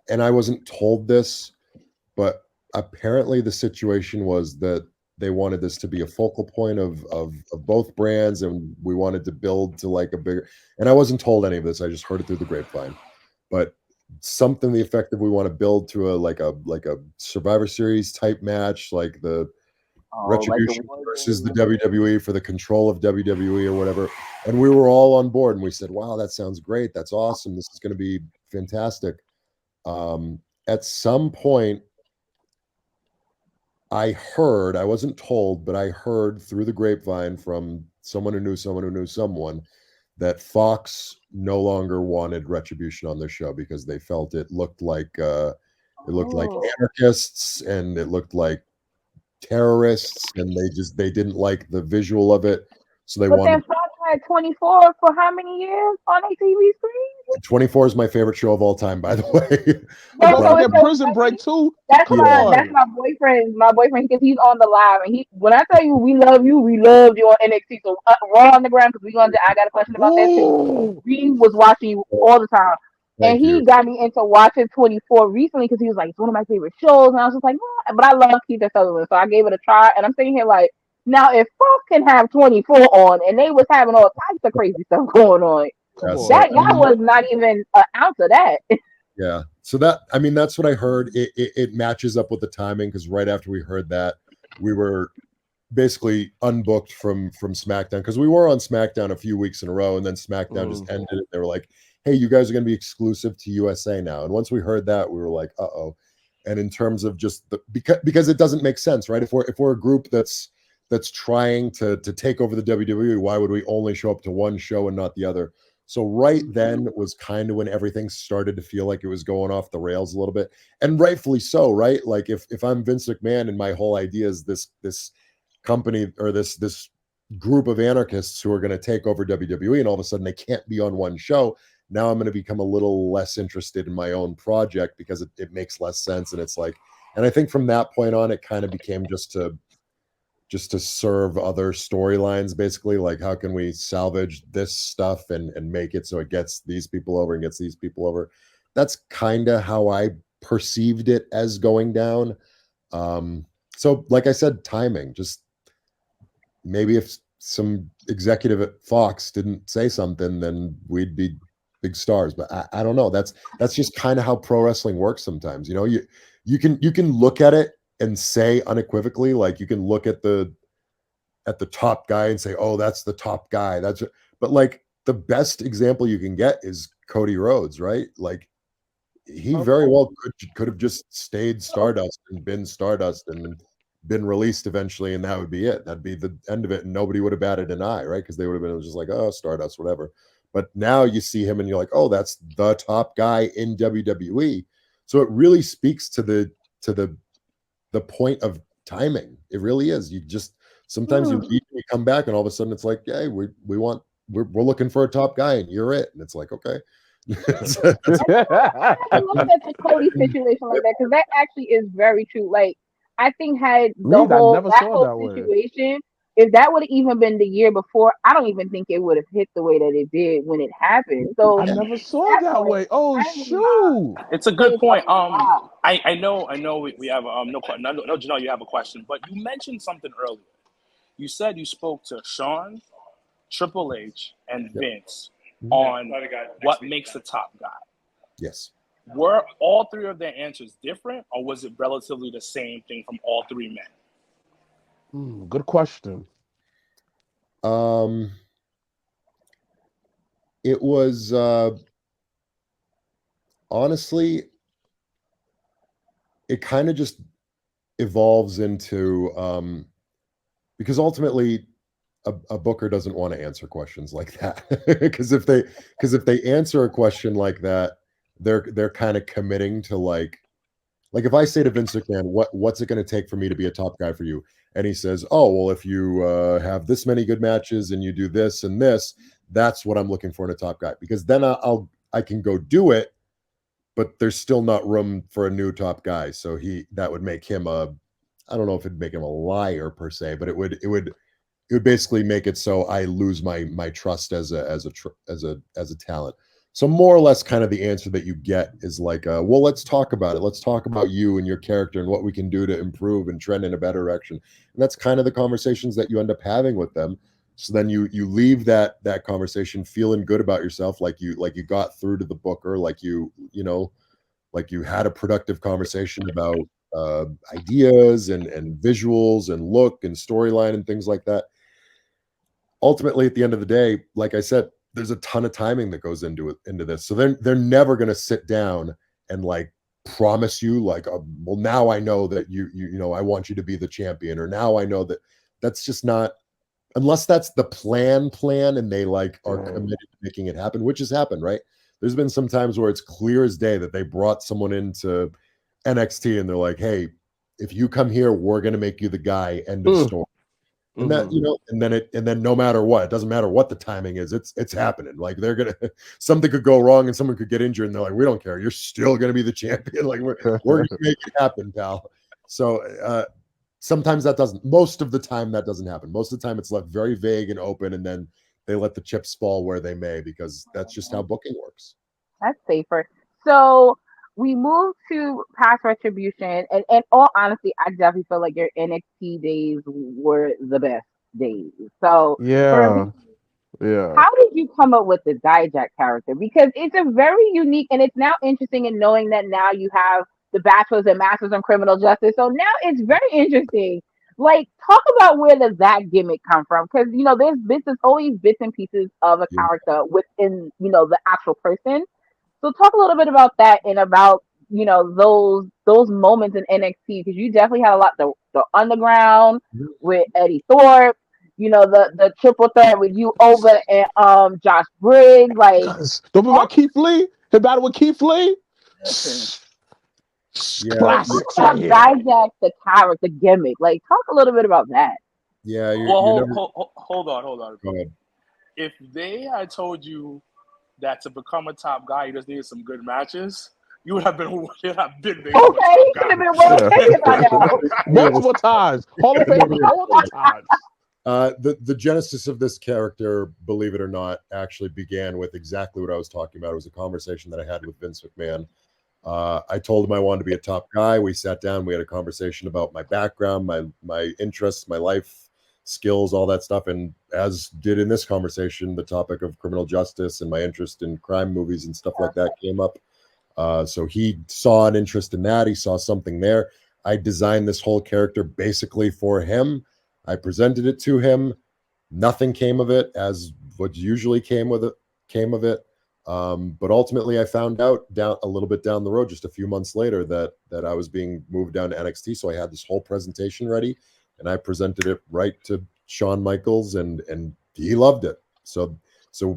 and I wasn't told this, but apparently the situation was that they wanted this to be a focal point of both brands, and we wanted to build to like a bigger, and I wasn't told any of this, I just heard it through the grapevine, but something the effect of we want to build to a Survivor Series type match, like the Retribution versus the WWE for the control of WWE or whatever. And we were all on board, and we said, wow, that sounds great, that's awesome, this is going to be fantastic. At some point I heard, I wasn't told, but I heard through the grapevine from someone who knew someone that Fox no longer wanted Retribution on their show because they felt it looked like anarchists, and it looked like terrorists, and they didn't like the visual of it, so they wanted. Then Fox had 24 for how many years on a TV screen? 24 is my favorite show of all time, by the way. Prison Break too. That's my boyfriend. My boyfriend, because he's on the live, and when I tell you we love you, we loved you on NXT. So Raw on the ground, because I got a question about that too. We was watching you all the time. And he got me into watching 24 recently because he was like, it's one of my favorite shows. And I was just like, what? But I love Keith Sutherland. So I gave it a try. And I'm sitting here like, now if Fox can have 24 on and they was having all types of crazy stuff going on, that was not even an ounce of that. Yeah. So that's what I heard. It matches up with the timing, because right after we heard that, we were basically unbooked from SmackDown, because we were on SmackDown a few weeks in a row, and then SmackDown just ended. They were like, hey, you guys are going to be exclusive to USA now. And once we heard that, we were like, uh-oh. And in terms of just because it doesn't make sense, right? If we're a group that's trying to take over the WWE, why would we only show up to one show and not the other? So right then was kind of when everything started to feel like it was going off the rails a little bit, and rightfully so, right? Like if I'm Vince McMahon and my whole idea is this company or this group of anarchists who are going to take over WWE, and all of a sudden they can't be on one show, now I'm going to become a little less interested in my own project because it makes less sense. And it's like, and I think from that point on, it kind of became just to serve other storylines, basically, like how can we salvage this stuff and make it so it gets these people over and gets these people over. That's kind of how I perceived it as going down. So like I said, timing, just maybe if some executive at Fox didn't say something, then we'd be big stars. But I don't know. That's just kind of how pro wrestling works sometimes. You know, you can look at it and say unequivocally, like you can look at the top guy and say, oh, that's the top guy. But like the best example you can get is Cody Rhodes, right? Like he very well could have just stayed Stardust and been Stardust and been released eventually, and that would be it. That'd be the end of it, and nobody would have batted an eye, right? Because they would have been just like, oh, Stardust, whatever. But now you see him and you're like, oh, that's the top guy in WWE. So it really speaks to the point of timing. It really is. You just sometimes you come back and all of a sudden it's like, hey, we're looking for a top guy and you're it. And it's like, okay. I love that the Cody situation like that, because that actually is very true. Like, I think had that whole situation, if that would have even been the year before, I don't even think it would have hit the way that it did when it happened. So I never saw it that way. Oh shoot! It's a good point. I know we have no Janelle, you have a question, but you mentioned something earlier. You said you spoke to Shawn, Triple H, and Vince on what makes the top guy. Yes. Were all three of their answers different, or was it relatively the same thing from all three men? Good question. It was honestly, it kind of just evolves into because ultimately a booker doesn't want to answer questions like that. because if they answer a question like that, they're kind of committing to like if I say to Vince McMahon, what's it going to take for me to be a top guy for you? And he says, oh, well, if you have this many good matches and you do this and this, that's what I'm looking for in a top guy. Because then I can go do it, but there's still not room for a new top guy. So that would make him I don't know if it'd make him a liar per se, but it would basically make it so I lose my trust as a talent. So more or less kind of the answer that you get is like, well, let's talk about it. Let's talk about you and your character and what we can do to improve and trend in a better direction. And that's kind of the conversations that you end up having with them. So then you leave that conversation feeling good about yourself, like you got through to the booker, like you had a productive conversation about ideas and visuals and look and storyline and things like that. Ultimately, at the end of the day, like I said, there's a ton of timing that goes into this. So they're never going to sit down and like promise you like, well, now I know that you know, I want you to be the champion, or now I know that. That's just not, unless that's the plan and they like are committed to making it happen, which has happened, right? There's been some times where it's clear as day that they brought someone into NXT and they're like, hey, if you come here, we're going to make you the guy, end of story. And that, you know, and then no matter what, it doesn't matter what the timing is, it's happening. Like something could go wrong and someone could get injured and they're like, we don't care. You're still going to be the champion. Like we're going to make it happen, pal. So sometimes most of the time that doesn't happen. Most of the time it's left very vague and open, and then they let the chips fall where they may, because that's just how booking works. That's safer. So we move to past retribution, and in all honesty, I definitely feel like your NXT days were the best days. So yeah. How did you come up with the Dijak character? Because it's a very unique, and it's now interesting in knowing that now you have the bachelors and masters in criminal justice. So now it's very interesting. Like, talk about where does that gimmick come from? Because you know, there's always bits and pieces of a character within, you know, the actual person. So talk a little bit about that and about, you know, those moments in NXT, because you definitely had a lot the underground with Eddie Thorpe, you know, the triple threat with you over and Josh Briggs, like don't be about Keith Lee. The battle with Keith Lee. Classics right here. Dijak the character, the gimmick. Like, talk a little bit about that. Yeah. Hold on. Go ahead. If they had told you that to become a top guy, you just needed some good matches, you would have been okay. You could have been well thinking about that. Multiple times. Hall of Fame multiple times. The genesis of this character, believe it or not, actually began with exactly what I was talking about. It was a conversation that I had with Vince McMahon. I told him I wanted to be a top guy. We sat down. We had a conversation about my background, my interests, my life skills, all that stuff. And as did in this conversation, the topic of criminal justice and my interest in crime movies and stuff like that came up. So he saw an interest in that. He saw something there. I designed this whole character basically for him. I presented it to him. Nothing came of it, as what usually came of it. But ultimately, I found out down a little bit down the road, just a few months later, that I was being moved down to NXT. So I had this whole presentation ready, and I presented it right to Shawn Michaels, and he loved it. So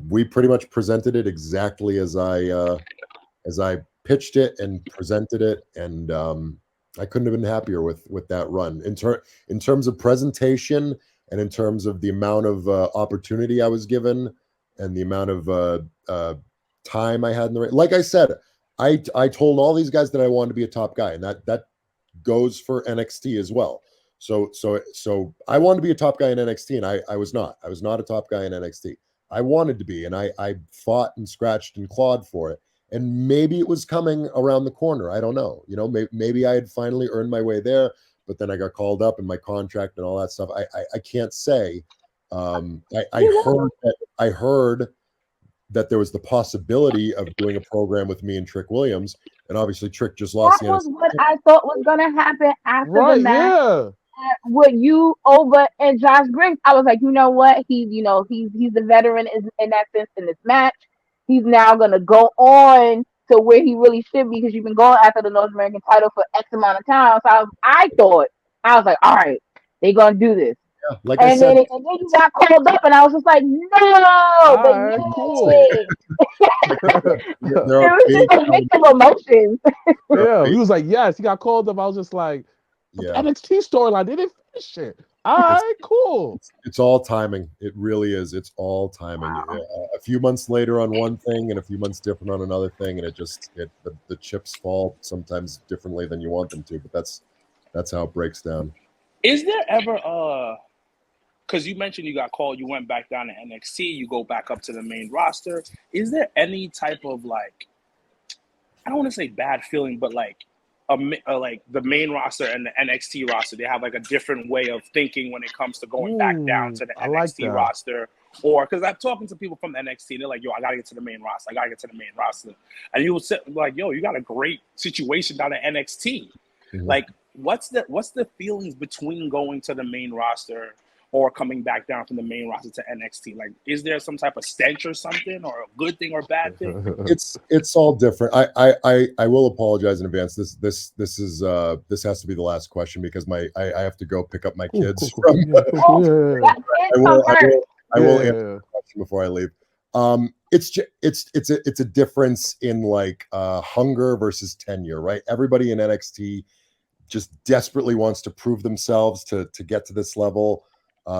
we pretty much presented it exactly as I pitched it and presented it, and I couldn't have been happier with that run. In terms of presentation and in terms of the amount of opportunity I was given and the amount of time I had in the ring. Like I said, I told all these guys that I wanted to be a top guy, and that goes for NXT as well. So I wanted to be a top guy in NXT, and I was not. I was not a top guy in NXT. I wanted to be, and I fought and scratched and clawed for it. And maybe it was coming around the corner. I don't know. You know, maybe I had finally earned my way there, but then I got called up in my contract and all that stuff. I can't say. I heard that there was the possibility of doing a program with me and Trick Williams, and obviously Trick just lost. That was what I thought was gonna happen after the match. With you over and Josh Briggs, I was like, you know what? He's the veteran in that sense in this match. He's now gonna go on to where he really should be, because you've been going after the North American title for X amount of time. So I was like, all right, they're gonna do this. Yeah, like I said, and then you got called up, and I was just like, no, but cool. It was just a mix of emotions. Yeah, he was like, yes, he got called up. I was just like, NXT storyline, they didn't finish it. All right, cool. It's all timing. It really is. It's all timing. A few months later on one thing, and a few months different on another thing, and the chips fall sometimes differently than you want them to. But that's how it breaks down. Is there ever because you mentioned you got called, you went back down to NXT, you go back up to the main roster. Is there any type of, like, I don't want to say bad feeling, but like the main roster and the NXT roster, they have like a different way of thinking when it comes to going back down to the NXT roster? Or because I'm talking to people from NXT, they're like, yo, I gotta get to the main roster. And you will say, like, yo, you got a great situation down at NXT. Mm-hmm. Like, what's the feelings between going to the main roster or coming back down from the main roster to NXT? Like, is there some type of stench or something, or a good thing or bad thing? It's all different. I will apologize in advance. This has to be the last question, because I have to go pick up my kids. I will answer the question before I leave. It's a difference in like hunger versus tenure, right? Everybody in NXT just desperately wants to prove themselves to get to this level.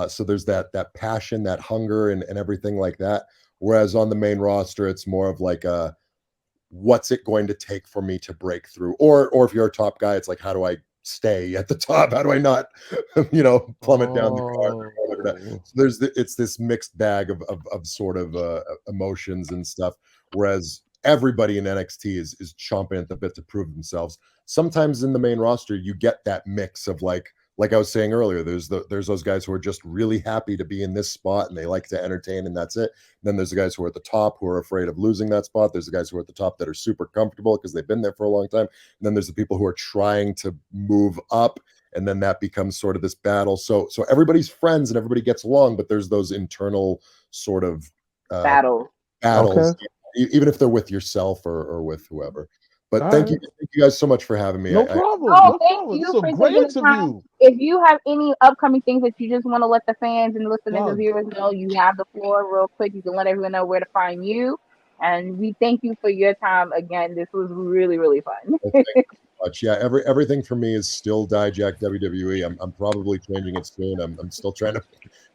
So there's that passion, that hunger, and everything like that. Whereas on the main roster, it's more of like what's it going to take for me to break through? Or if you're a top guy, it's like, how do I stay at the top? How do I not, plummet down the car? So it's this mixed bag of sort of emotions and stuff. Whereas everybody in NXT is chomping at the bit to prove themselves. Sometimes in the main roster, you get that mix of like I was saying earlier, there's those guys who are just really happy to be in this spot and they like to entertain, and that's it. And then there's the guys who are at the top who are afraid of losing that spot. There's the guys who are at the top that are super comfortable because they've been there for a long time. And then there's the people who are trying to move up, and then that becomes sort of this battle. So everybody's friends and everybody gets along, but there's those internal sort of battles, okay, even if they're with yourself or with whoever. But thank you guys so much for having me. No problem. Thank you for taking the time. If you have any upcoming things that you just want to let the fans and listeners and viewers know, you have the floor real quick. You can let everyone know where to find you. And we thank you for your time again. This was really, really fun. Thank you so much. Yeah, everything for me is still Dijak WWE. I'm probably changing it soon. I'm still trying to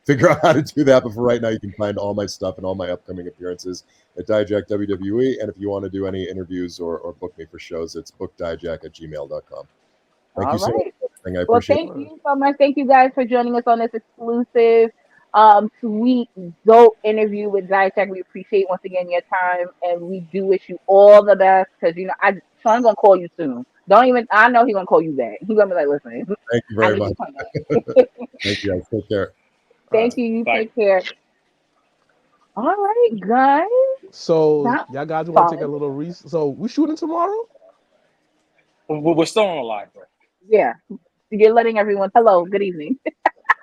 figure out how to do that. But for right now, you can find all my stuff and all my upcoming appearances at Dijak WWE. And if you want to do any interviews or book me for shows, it's bookdijak@gmail.com. Thank you so much. I appreciate thank you so much. Thank you guys for joining us on this exclusive, sweet, dope interview with Dijak. We appreciate once again your time, and we do wish you all the best, because Sean's gonna call you soon. I know he's gonna call you back. He's gonna be like, listen. Thank you very much. Thank you guys. Take care. Thank you. You Bye. take care. All right, guys. So That y'all guys was want to take a fun. little So we shooting tomorrow? We're still on the live, bro. Yeah. You're letting everyone. Hello. Good evening.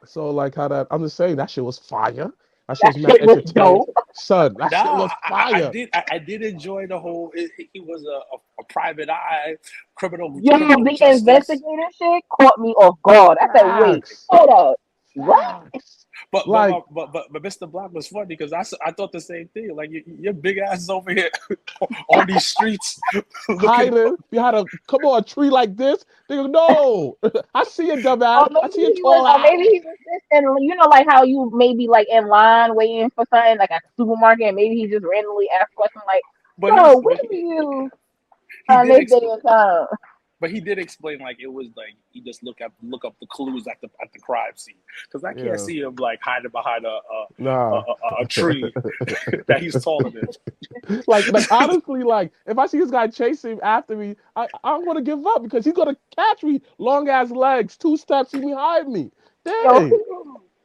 So like how that I'm just saying that shit was fire. That shit That was mad shit was entertaining. dope. Son, that shit Nah, was fire. I did enjoy the whole. He was a private eye, criminal Yo, the justice. investigator shit caught me off guard. I said, wait, Facts. hold up. What? Facts. But Like Mr. Black was funny because I thought the same thing. Like your big ass is over here on these streets looking. hiding behind a tree like this. They go, no. I see you, dumb ass. Or I see you, maybe he was, tall or ass. maybe he was just in, you know, like how you maybe like in line waiting for something like at the supermarket, and maybe he just randomly asked questions like, But "Yo, he's what but do you he on did this day and time?" but he did explain like it was like he just look up the clues at the crime scene because I Yeah. can't see him like hiding behind Nah. a tree that he's taller than. like honestly, like if I see this guy chasing after me, I'm gonna give up because he's gonna catch me. Long ass legs, 2 steps, he behind me. Yo, Dang.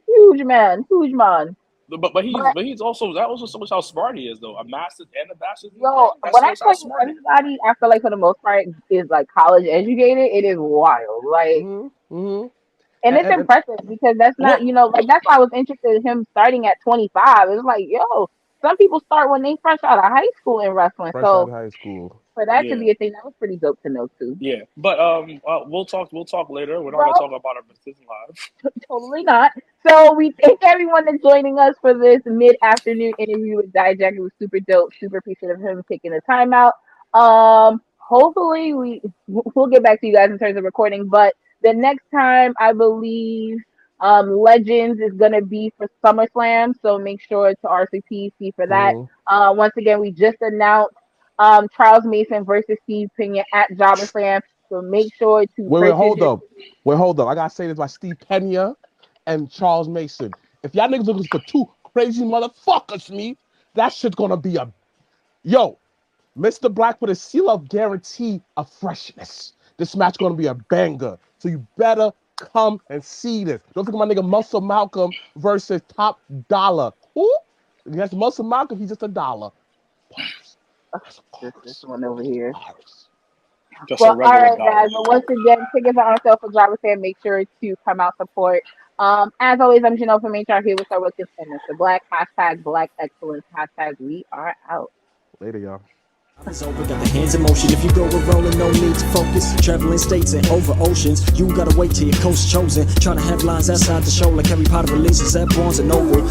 huge man, huge man. But he's also that also shows how smart he is though. A master's and a bachelor's degree. Yo, That when I shows tell how you smart he is. everybody, I feel like for the most part is like college educated. It is wild, like, and it's And impressive because that's not, What you know, like that's why I was interested in him starting at 25. It's like, yo, some people start when they fresh out of high school in wrestling. fresh out So of high school. for that to yeah. be a thing, that was pretty dope to know too. Yeah, but we'll talk later. We're not gonna Well, talk about our business live. totally not. So we thank everyone that's joining us for this mid-afternoon interview with Dijak. It was super dope. Super appreciative of him taking the time out. Hopefully we'll get back to you guys in terms of recording, but the next time I believe Legends is gonna be for SummerSlam, so make sure to RSVP for that. Once again, we just announced Charles Mason versus Steve Pena at JobberSlam, so make sure to Wait, purchase hold your up. I gotta say this by Steve Pena and Charles Mason. If y'all niggas looking for 2 crazy motherfuckers, that shit's gonna be Mr. Black put a seal of guarantee of freshness. This match gonna be a banger. So you better come and see this. Don't forget my nigga Muscle Malcolm versus Top Dollar. Who? Against Muscle Malcolm, he's just $1. this one over here. Just Well, a all regular right, dollar. guys. But once again, tickets are on sale for JobberSlam. Make sure to come out support. As always, I'm Janelle from HR here with our Wilkins and Mr. Black. # Black Excellence. # We are out. Later, y'all. It's over, got the hands in motion. If you go with rolling, no need to focus. Traveling states and over oceans. You gotta wait till your coast chosen. Trying to have lines outside the show like Harry Potter releases at Barnes and Noble.